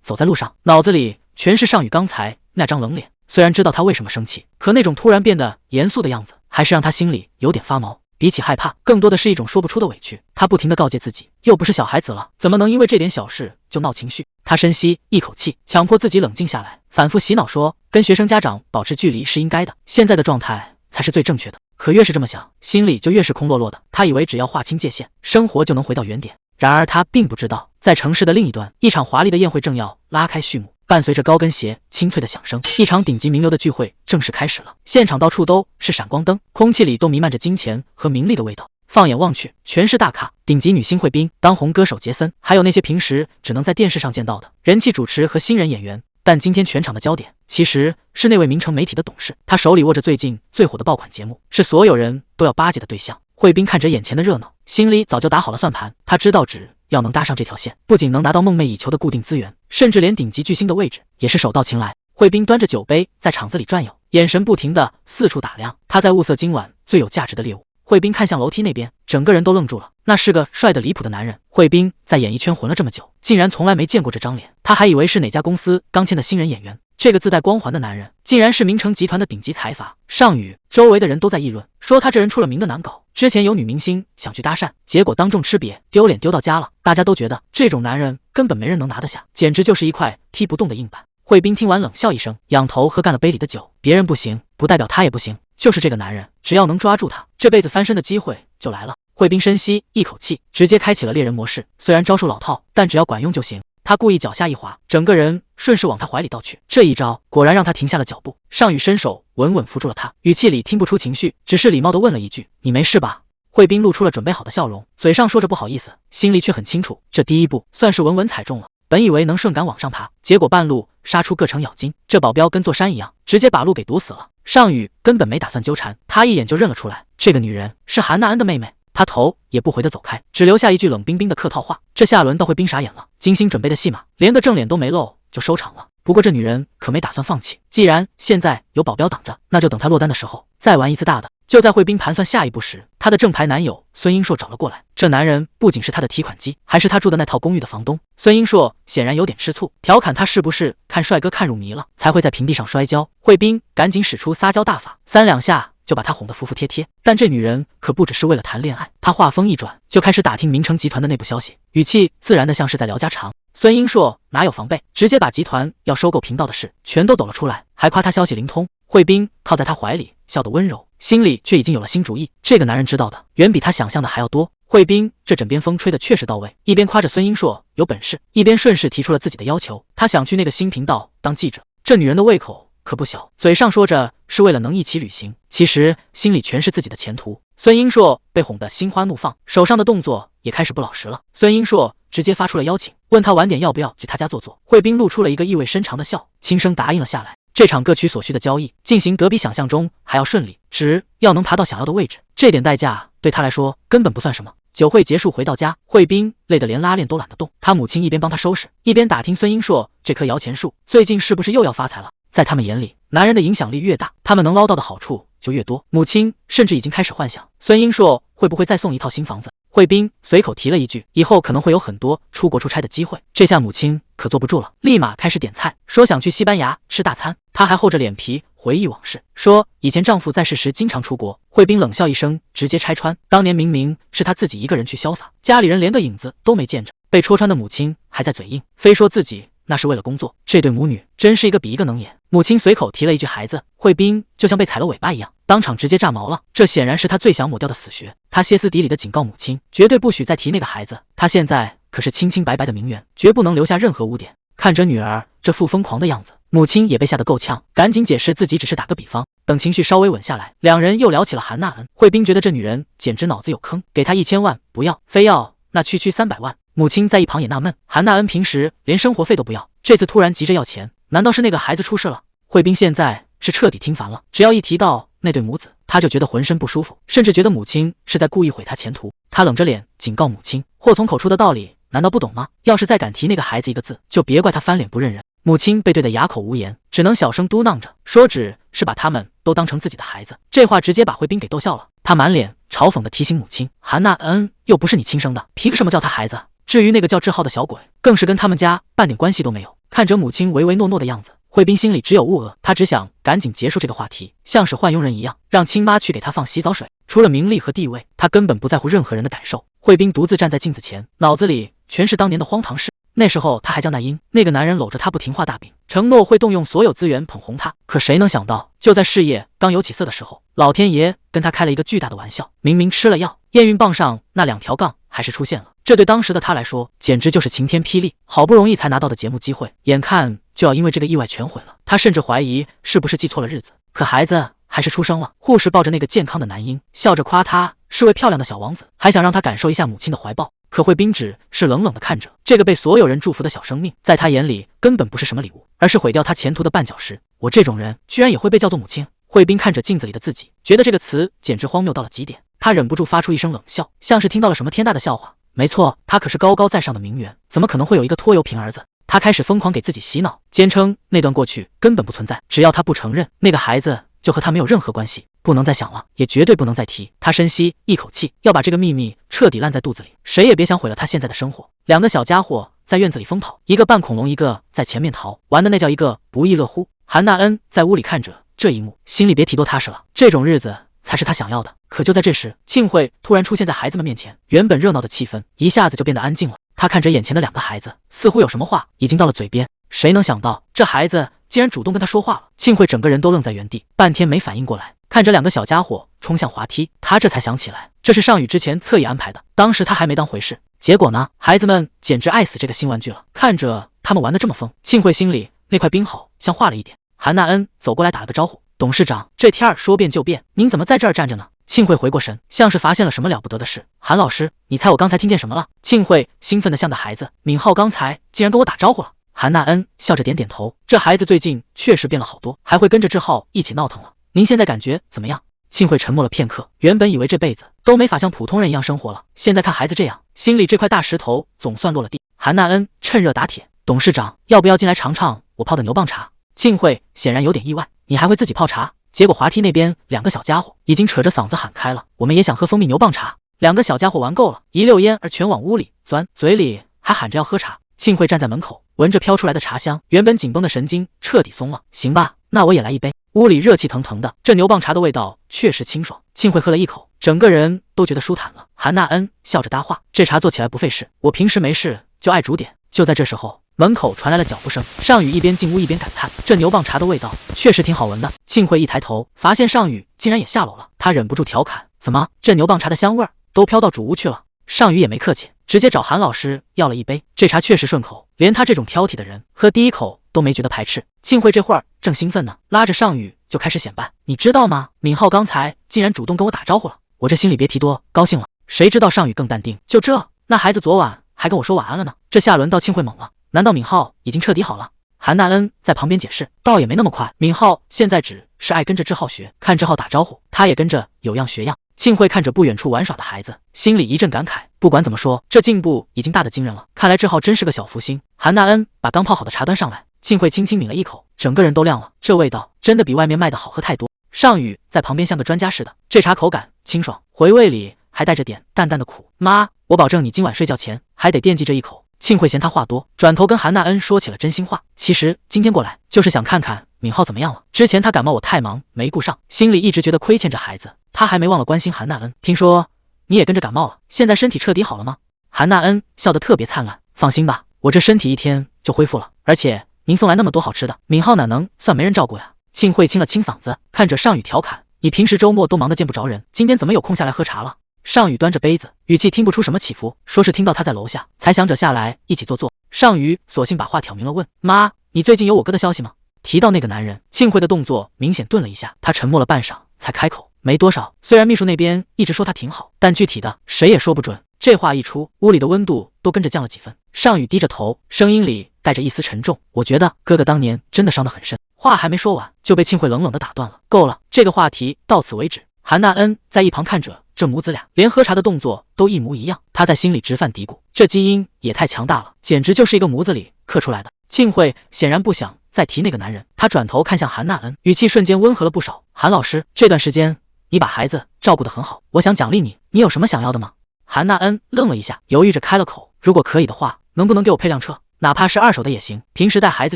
走在路上，脑子里全是尚宇刚才那张冷脸。虽然知道他为什么生气，可那种突然变得严肃的样子，还是让他心里有点发毛。比起害怕，更多的是一种说不出的委屈。他不停地告诫自己，又不是小孩子了，怎么能因为这点小事就闹情绪？他深吸一口气，强迫自己冷静下来，反复洗脑说，跟学生家长保持距离是应该的，现在的状态才是最正确的。可越是这么想，心里就越是空落落的。他以为只要划清界限，生活就能回到原点。然而他并不知道，在城市的另一端，一场华丽的宴会正要拉开序幕。伴随着高跟鞋清脆的响声，一场顶级名流的聚会正式开始了。现场到处都是闪光灯，空气里都弥漫着金钱和名利的味道。放眼望去，全是大咖，顶级女星惠彬、当红歌手杰森，还有那些平时只能在电视上见到的人气主持和新人演员。但今天全场的焦点其实是那位名城媒体的董事，他手里握着最近最火的爆款节目，是所有人都要巴结的对象。惠彬看着眼前的热闹，心里早就打好了算盘。他知道只要能搭上这条线，不仅能拿到梦寐以求的固定资源，甚至连顶级巨星的位置也是手到擒来。惠彬端着酒杯在场子里转悠，眼神不停地四处打量，他在物色今晚最有价值的猎物。惠彬看向楼梯那边，整个人都愣住了。那是个帅得离谱的男人。惠彬在演艺圈混了这么久，竟然从来没见过这张脸，他还以为是哪家公司刚签的新人演员。这个自带光环的男人，竟然是明城集团的顶级财阀尚宇。周围的人都在议论，说他这人出了名的难搞。之前有女明星想去搭讪，结果当众吃瘪，丢脸丢到家了。大家都觉得这种男人根本没人能拿得下，简直就是一块踢不动的硬板。惠彬听完冷笑一声，仰头喝干了杯里的酒。别人不行，不代表他也不行，就是这个男人，只要能抓住他，这辈子翻身的机会就来了。惠彬深吸一口气，直接开启了猎人模式。虽然招数老套，但只要管用就行。他故意脚下一滑，整个人顺势往他怀里倒去。这一招果然让他停下了脚步。尚宇伸手稳稳扶住了他，语气里听不出情绪，只是礼貌地问了一句：“你没事吧？”惠彬露出了准备好的笑容，嘴上说着不好意思，心里却很清楚，这第一步算是稳稳踩中了。本以为能顺杆往上爬，结果半路杀出个程咬金，这保镖跟座山一样，直接把路给堵死了。尚宇根本没打算纠缠，他一眼就认了出来，这个女人是韩娜恩的妹妹。他头也不回地走开，只留下一句冷冰冰的客套话。这下轮到惠彬傻眼了，精心准备的戏码连个正脸都没露就收场了。不过这女人可没打算放弃，既然现在有保镖挡着，那就等她落单的时候再玩一次大的。就在惠彬盘算下一步时，她的正牌男友孙英硕找了过来。这男人不仅是她的提款机，还是她住的那套公寓的房东。孙英硕显然有点吃醋，调侃她是不是看帅哥看入迷了，才会在平地上摔跤。惠彬赶紧使出撒娇大法，3两下就把她哄得服服帖帖。但这女人可不只是为了谈恋爱，她话锋一转，就开始打听明城集团的内部消息，语气自然的像是在聊家常。孙英硕哪有防备，直接把集团要收购频道的事全都抖了出来，还夸他消息灵通。惠彬靠在他怀里，笑得温柔，心里却已经有了新主意。这个男人知道的远比他想象的还要多。惠彬这枕边风吹得确实到位，一边夸着孙英硕有本事，一边顺势提出了自己的要求。他想去那个新频道当记者。这女人的胃口可不小，嘴上说着是为了能一起旅行，其实心里全是自己的前途。孙英硕被哄得心花怒放，手上的动作也开始不老实了。孙英硕直接发出了邀请，问他晚点要不要去他家坐坐。惠彬露出了一个意味深长的笑，轻声答应了下来。这场各取所需的交易进行得比想象中还要顺利，只要能爬到想要的位置，这点代价对他来说根本不算什么。酒会结束回到家，惠彬累得连拉链都懒得动，他母亲一边帮他收拾，一边打听孙英硕这棵摇钱树最近是不是又要发财了。在他们眼里，男人的影响力越大，他们能捞到的好处就越多。母亲甚至已经开始幻想孙英硕会不会再送一套新房子。惠彬随口提了一句，以后可能会有很多出国出差的机会。这下母亲可坐不住了，立马开始点菜，说想去西班牙吃大餐。她还厚着脸皮回忆往事，说以前丈夫在世时经常出国。惠彬冷笑一声，直接拆穿，当年明明是她自己一个人去潇洒，家里人连个影子都没见着。被戳穿的母亲还在嘴硬，非说自己那是为了工作。这对母女真是一个比一个能演。母亲随口提了一句孩子，惠彬就像被踩了尾巴一样，当场直接炸毛了。这显然是他最想抹掉的死穴。他歇斯底里地警告母亲，绝对不许再提那个孩子。他现在可是清清白白的名媛，绝不能留下任何污点。看着女儿这副疯狂的样子，母亲也被吓得够呛，赶紧解释自己只是打个比方。等情绪稍微稳下来，两人又聊起了韩娜恩。惠斌觉得这女人简直脑子有坑，给她1000万不要，非要那区300万。母亲在一旁也纳闷，韩娜恩平时连生活费都不要，这次突然急着要钱，难道是那个孩子出事了？惠斌现在是彻底听烦了，只要一提到那对母子，他就觉得浑身不舒服，甚至觉得母亲是在故意毁他前途。他冷着脸警告母亲，祸从口出的道理难道不懂吗？要是再敢提那个孩子一个字，就别怪他翻脸不认人。母亲被对得哑口无言，只能小声嘟囔着，说只是把他们都当成自己的孩子。这话直接把惠斌给逗笑了，他满脸嘲讽地提醒母亲，韩娜恩又不是你亲生的，凭什么叫他孩子？至于那个叫志浩的小鬼，更是跟他们家半点关系都没有。看着母亲唯唯诺诺的样子，惠斌心里只有恶恶，他只想赶紧结束这个话题，像是换佣人一样，让亲妈去给他放洗澡水。除了名利和地位，他根本不在乎任何人的感受。惠斌独自站在镜子前，脑子里全是当年的荒唐事。那时候他还叫那英，那个男人搂着他不听话大饼，承诺会动用所有资源捧红他。可谁能想到，就在事业刚有起色的时候，老天爷跟他开了一个巨大的玩笑。明明吃了药，验孕棒上那2条杠还是出现了。这对当时的他来说，简直就是晴天霹雳。好不容易才拿到的节目机会，眼看就要因为这个意外全毁了。他甚至怀疑是不是记错了日子。可孩子还是出生了。护士抱着那个健康的男婴，笑着夸他是位漂亮的小王子，还想让他感受一下母亲的怀抱。可惠斌只是冷冷地看着这个被所有人祝福的小生命，在他眼里根本不是什么礼物，而是毁掉他前途的绊脚石。我这种人居然也会被叫做母亲？惠斌看着镜子里的自己，觉得这个词简直荒谬到了极点。他忍不住发出一声冷笑，像是听到了什么天大的笑话。没错，他可是高高在上的名媛，怎么可能会有一个拖油瓶儿子？他开始疯狂给自己洗脑，坚称那段过去根本不存在，只要他不承认，那个孩子就和他没有任何关系，不能再想了，也绝对不能再提。他深吸一口气，要把这个秘密彻底烂在肚子里，谁也别想毁了他现在的生活。2个小家伙在院子里疯跑，一个扮恐龙，一个在前面逃，玩的那叫一个不亦乐乎。韩娜恩在屋里看着这一幕，心里别提多踏实了，这种日子才是他想要的。可就在这时，庆慧突然出现在孩子们面前，原本热闹的气氛一下子就变得安静了。他看着眼前的2个孩子，似乎有什么话已经到了嘴边。谁能想到这孩子竟然主动跟他说话了？庆慧整个人都愣在原地，半天没反应过来。看着2个小家伙冲向滑梯，他这才想起来，这是尚宇之前特意安排的。当时他还没当回事，结果呢，孩子们简直爱死这个新玩具了。看着他们玩得这么疯，庆慧心里那块冰好像化了一点。韩娜恩走过来打了个招呼，董事长，这天儿说变就变，您怎么在这儿站着呢？庆慧回过神，像是发现了什么了不得的事。韩老师，你猜我刚才听见什么了？庆慧兴奋地像个孩子，敏浩刚才竟然跟我打招呼了。韩娜恩笑着点点头，这孩子最近确实变了好多，还会跟着志浩一起闹腾了。您现在感觉怎么样？庆慧沉默了片刻，原本以为这辈子都没法像普通人一样生活了，现在看孩子这样，心里这块大石头总算落了地。韩娜恩趁热打铁，董事长，要不要进来尝尝我泡的牛蒡茶？庆慧显然有点意外，你还会自己泡茶？结果滑梯那边2个小家伙已经扯着嗓子喊开了，我们也想喝蜂蜜牛蒡茶。2个小家伙玩够了，一溜烟儿全往屋里钻，嘴里还喊着要喝茶。庆慧站在门口，闻着飘出来的茶香，原本紧绷的神经彻底松了。行吧，那我也来一杯。屋里热气腾腾的，这牛蒡茶的味道确实清爽。庆慧喝了一口，整个人都觉得舒坦了。韩娜恩笑着搭话，这茶做起来不费事，我平时没事就爱煮点。就在这时候，门口传来了脚步声，尚宇一边进屋一边感叹，这牛蒡茶的味道确实挺好闻的。庆慧一抬头，发现尚宇竟然也下楼了，他忍不住调侃，怎么这牛蒡茶的香味儿都飘到主屋去了？尚宇也没客气，直接找韩老师要了一杯。这茶确实顺口，连他这种挑剔的人喝第一口都没觉得排斥。庆慧这会儿正兴奋呢，拉着尚宇就开始显摆，你知道吗？敏浩刚才竟然主动跟我打招呼了，我这心里别提多高兴了。谁知道尚宇更淡定，就这，那孩子昨晚还跟我说晚安了呢。这下轮到庆慧猛了，难道敏浩已经彻底好了？韩娜恩在旁边解释，倒也没那么快，敏浩现在只是爱跟着志浩学，看志浩打招呼，他也跟着有样学样。庆慧看着不远处玩耍的孩子，心里一阵感慨，不管怎么说，这进步已经大得惊人了，看来志浩真是个小福星。韩娜恩把刚泡好的茶端上来，庆慧轻轻抿了一口，整个人都亮了，这味道真的比外面卖的好喝太多。尚宇在旁边像个专家似的，这茶口感清爽，回味里还带着点淡淡的苦。妈，我保证你今晚睡觉前还得惦记这一口。庆慧嫌他话多，转头跟韩娜恩说起了真心话，其实今天过来就是想看看敏浩怎么样了。之前他感冒我太忙没顾上，心里一直觉得亏欠着孩子，他还没忘了关心韩娜恩。听说你也跟着感冒了，现在身体彻底好了吗？韩娜恩笑得特别灿烂，放心吧，我这身体1天就恢复了，而且您送来那么多好吃的，敏浩哪能算没人照顾呀？庆慧清了清嗓子，看着尚宇调侃，你平时周末都忙得见不着人，今天怎么有空下来喝茶了？尚宇端着杯子，语气听不出什么起伏，说是听到他在楼下，才想着下来一起坐。尚宇索性把话挑明了问：妈，你最近有我哥的消息吗？提到那个男人，庆慧的动作明显顿了一下，她沉默了半晌，才开口：没多少，虽然秘书那边一直说他挺好，但具体的谁也说不准。这话一出，屋里的温度都跟着降了几分。尚宇低着头，声音里带着一丝沉重：我觉得哥哥当年真的伤得很深。话还没说完，就被庆慧冷冷地打断了。够了，这个话题到此为止。韩娜恩在一旁看着这母子俩，连喝茶的动作都一模一样，她在心里直犯嘀咕：这基因也太强大了，简直就是一个模子里刻出来的。庆慧显然不想再提那个男人，她转头看向韩娜恩，语气瞬间温和了不少：韩老师，这段时间你把孩子照顾得很好，我想奖励你，你有什么想要的吗？韩娜恩愣了一下，犹豫着开了口：如果可以的话，能不能给我配辆车，哪怕是二手的也行，平时带孩子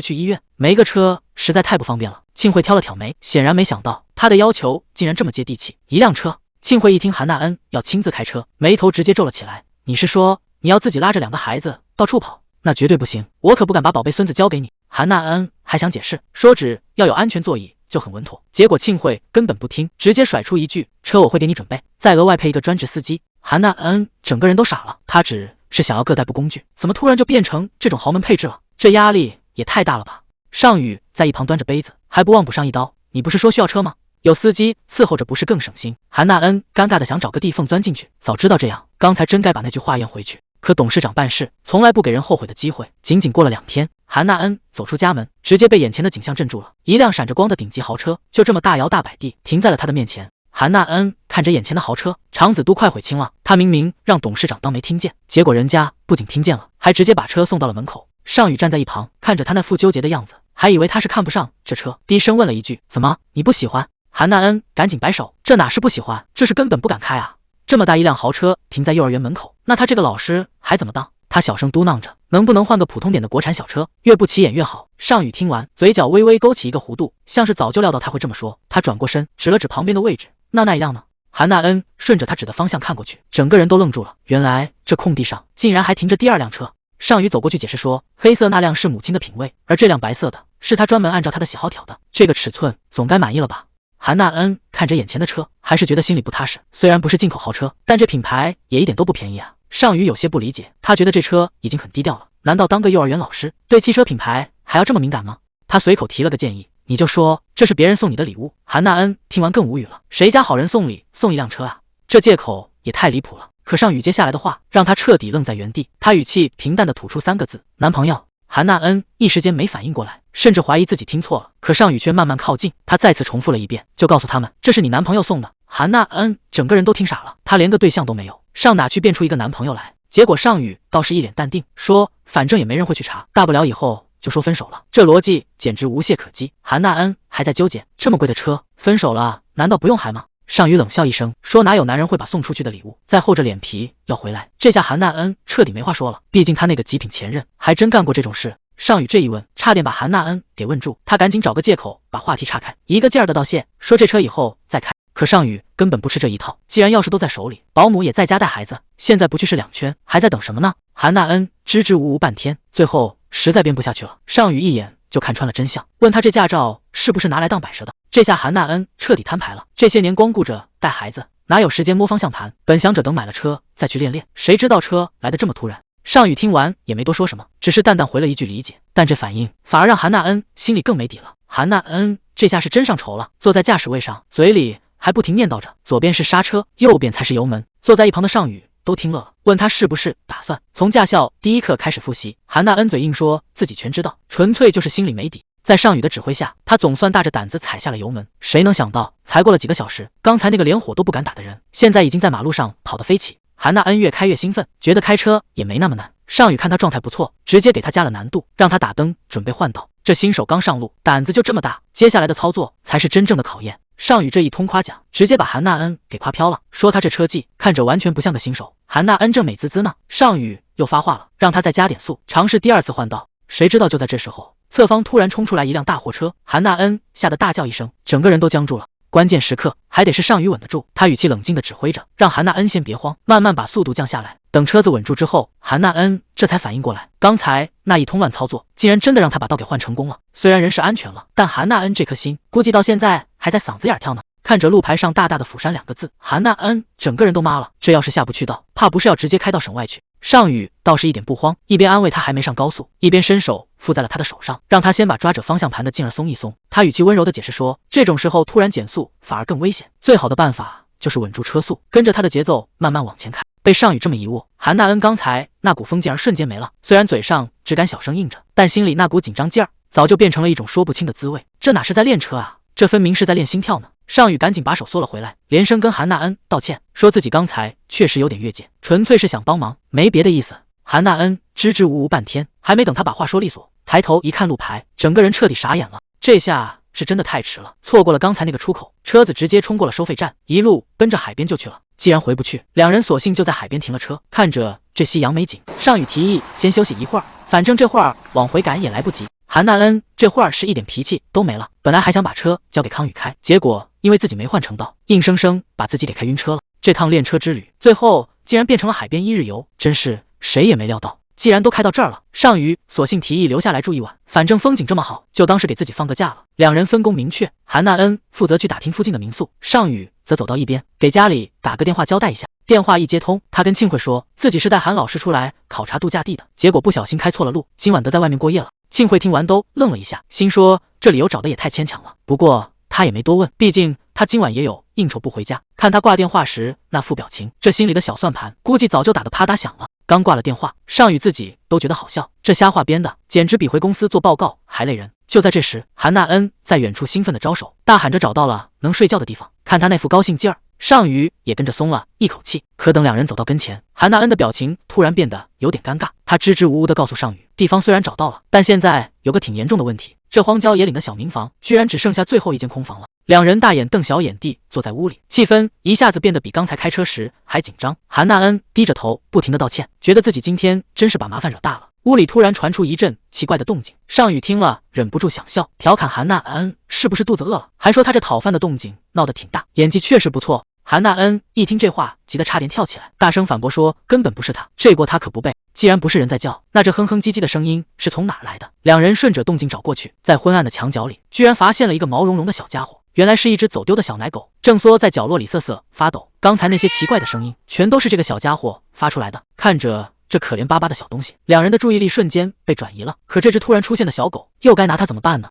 去医院，没个车实在太不方便了。庆慧挑了挑眉，显然没想到他的要求竟然这么接地气，一辆车。庆慧一听韩娜恩要亲自开车，眉头直接皱了起来。你是说你要自己拉着2个孩子到处跑？那绝对不行，我可不敢把宝贝孙子交给你。韩娜恩还想解释，说只要有安全座椅就很稳妥，结果庆慧根本不听，直接甩出一句：车我会给你准备，再额外配一个专职司机。韩娜恩整个人都傻了，他只是想要个代步工具，怎么突然就变成这种豪门配置了？这压力也太大了吧。尚宇在一旁端着杯子，还不忘补上一刀：你不是说需要车吗？有司机伺候着不是更省心？韩娜恩尴尬的想找个地缝钻进去，早知道这样，刚才真该把那句话咽回去。可董事长办事从来不给人后悔的机会。仅仅过了2天，韩娜恩走出家门，直接被眼前的景象镇住了。一辆闪着光的顶级豪车就这么大摇大摆地停在了他的面前。韩娜恩看着眼前的豪车，肠子都快悔青了。他明明让董事长当没听见，结果人家不仅听见了，还直接把车送到了门口。尚宇站在一旁，看着他那副纠结的样子，还以为他是看不上这车，低声问了一句：怎么，你不喜欢？韩娜恩赶紧摆手：这哪是不喜欢，这是根本不敢开啊！这么大一辆豪车停在幼儿园门口，那他这个老师还怎么当？他小声嘟囔着：能不能换个普通点的国产小车，越不起眼越好。尚宇听完，嘴角微微勾起一个弧度，像是早就料到他会这么说。他转过身，指了指旁边的位置：那一辆呢？韩娜恩顺着他指的方向看过去，整个人都愣住了。原来这空地上竟然还停着第2辆车。尚宇走过去解释说，黑色那辆是母亲的品味，而这辆白色的是他专门按照他的喜好挑的，这个尺寸总该满意了吧。韩娜恩看着眼前的车，还是觉得心里不踏实。虽然不是进口豪车，但这品牌也一点都不便宜啊。尚宇有些不理解，他觉得这车已经很低调了，难道当个幼儿园老师对汽车品牌还要这么敏感吗？他随口提了个建议：你就说这是别人送你的礼物。韩娜恩听完更无语了，谁家好人送礼送一辆车啊？这借口也太离谱了。可尚宇接下来的话让他彻底愣在原地，他语气平淡地吐出3个字：男朋友。韩娜恩一时间没反应过来，甚至怀疑自己听错了。可尚宇却慢慢靠近，他再次重复了一遍，就告诉他们，这是你男朋友送的。韩娜恩整个人都听傻了，他连个对象都没有，上哪去变出一个男朋友来？结果尚宇倒是一脸淡定，说反正也没人会去查，大不了以后就说分手了。这逻辑简直无懈可击。韩娜恩还在纠结，这么贵的车分手了难道不用还吗？尚宇冷笑一声，说哪有男人会把送出去的礼物再厚着脸皮要回来？这下韩娜恩彻底没话说了，毕竟他那个极品前任还真干过这种事。尚宇这一问，差点把韩娜恩给问住，他赶紧找个借口把话题岔开，一个劲儿的道谢，说这车以后再开。可尚宇根本不吃这一套，既然钥匙都在手里，保姆也在家带孩子，现在不去是2圈，还在等什么呢？韩娜恩支支吾吾半天，最后实在编不下去了。尚宇一眼就看穿了真相，问他这驾照是不是拿来当摆设的？这下韩娜恩彻底摊牌了，这些年光顾着带孩子，哪有时间摸方向盘？本想着等买了车再去练，谁知道车来得这么突然。尚宇听完也没多说什么，只是淡淡回了一句理解，但这反应反而让韩娜恩心里更没底了。韩娜恩这下是真上愁了，坐在驾驶位上，嘴里还不停念叨着，左边是刹车，右边才是油门。坐在一旁的尚宇都听乐了，问他是不是打算从驾校第1课开始复习。韩娜恩嘴硬说自己全知道，纯粹就是心里没底。在尚宇的指挥下，他总算大着胆子踩下了油门。谁能想到，才过了几个小时，刚才那个连火都不敢打的人，现在已经在马路上跑得飞起。韩娜恩越开越兴奋，觉得开车也没那么难。尚宇看他状态不错，直接给他加了难度，让他打灯准备换道。这新手刚上路，胆子就这么大，接下来的操作才是真正的考验。尚宇这一通夸奖，直接把韩娜恩给夸飘了，说他这车技看着完全不像个新手。韩娜恩正美滋滋呢，尚宇又发话了，让他再加点速，尝试第2次换道。谁知道就在这时候，侧方突然冲出来一辆大货车，韩娜恩吓得大叫一声，整个人都僵住了。关键时刻还得是尚宇稳得住，他语气冷静地指挥着，让韩娜恩先别慌，慢慢把速度降下来。等车子稳住之后，韩娜恩这才反应过来，刚才那一通乱操作，竟然真的让他把道给换成功了。虽然人是安全了，但韩娜恩这颗心估计到现在还在嗓子眼跳呢。看着路牌上大大的釜山2个字，韩娜恩整个人都麻了。这要是下不去道，怕不是要直接开到省外去。尚宇倒是一点不慌，一边安慰他还没上高速，一边伸手附在了他的手上，让他先把抓着方向盘的劲儿松一松。他语气温柔地解释说，这种时候突然减速反而更危险，最好的办法就是稳住车速，跟着他的节奏慢慢往前开。被尚宇这么一握，韩娜恩刚才那股疯劲儿瞬间没了，虽然嘴上只敢小声应着，但心里那股紧张劲儿早就变成了一种说不清的滋味。这哪是在练车啊，这分明是在练心跳呢。尚宇赶紧把手缩了回来，连声跟韩娜恩道歉，说自己刚才确实有点越界，纯粹是想帮忙，没别的意思。韩娜恩支支吾吾半天，还没等他把话说利索，抬头一看路牌，整个人彻底傻眼了。这下是真的太迟了，错过了刚才那个出口，车子直接冲过了收费站，一路奔着海边就去了。既然回不去，两人索性就在海边停了车，看着这夕阳美景，尚宇提议先休息一会儿，反正这会儿往回赶也来不及。韩娜恩这会儿是一点脾气都没了，本来还想把车交给康宇开，结果因为自己没换成道，硬生生把自己给开晕车了。这趟练车之旅，最后竟然变成了海边1日游，真是谁也没料到。既然都开到这儿了，尚宇索性提议留下来住一晚，反正风景这么好，就当是给自己放个假了。两人分工明确，韩娜恩负责去打听附近的民宿，尚宇则走到一边给家里打个电话交代一下。电话一接通，他跟庆慧说自己是带韩老师出来考察度假地的，结果不小心开错了路，今晚得在外面过夜了。庆慧听完都愣了一下，心说这理由找的也太牵强了，不过他也没多问，毕竟他今晚也有应酬不回家。看他挂电话时那副表情，这心里的小算盘估计早就打得啪嗒响了。刚挂了电话，尚宇自己都觉得好笑，这瞎话编的简直比回公司做报告还累人。就在这时，韩娜恩在远处兴奋地招手，大喊着找到了能睡觉的地方。看他那副高兴劲儿，尚宇也跟着松了一口气。可等两人走到跟前，韩娜恩的表情突然变得有点尴尬，他支支吾吾地告诉尚宇，地方虽然找到了，但现在有个挺严重的问题，这荒郊野岭的小民房居然只剩下最后一间空房了。两人大眼瞪小眼地坐在屋里，气氛一下子变得比刚才开车时还紧张。韩娜恩低着头不停地道歉，觉得自己今天真是把麻烦惹大了。屋里突然传出一阵奇怪的动静，尚宇听了忍不住想笑，调侃韩娜恩是不是肚子饿了，还说他这讨饭的动静闹得挺大，演技确实不错。韩娜恩一听这话，急得差点跳起来，大声反驳说根本不是他，这锅他可不背。既然不是人在叫，那这哼哼唧唧的声音是从哪儿来的？两人顺着动静找过去，在昏暗的墙角里，居然发现了一个毛茸茸的小家伙，原来是一只走丢的小奶狗，正缩在角落里瑟瑟发抖。刚才那些奇怪的声音，全都是这个小家伙发出来的。看着这可怜巴巴的小东西，两人的注意力瞬间被转移了。可这只突然出现的小狗，又该拿它怎么办呢？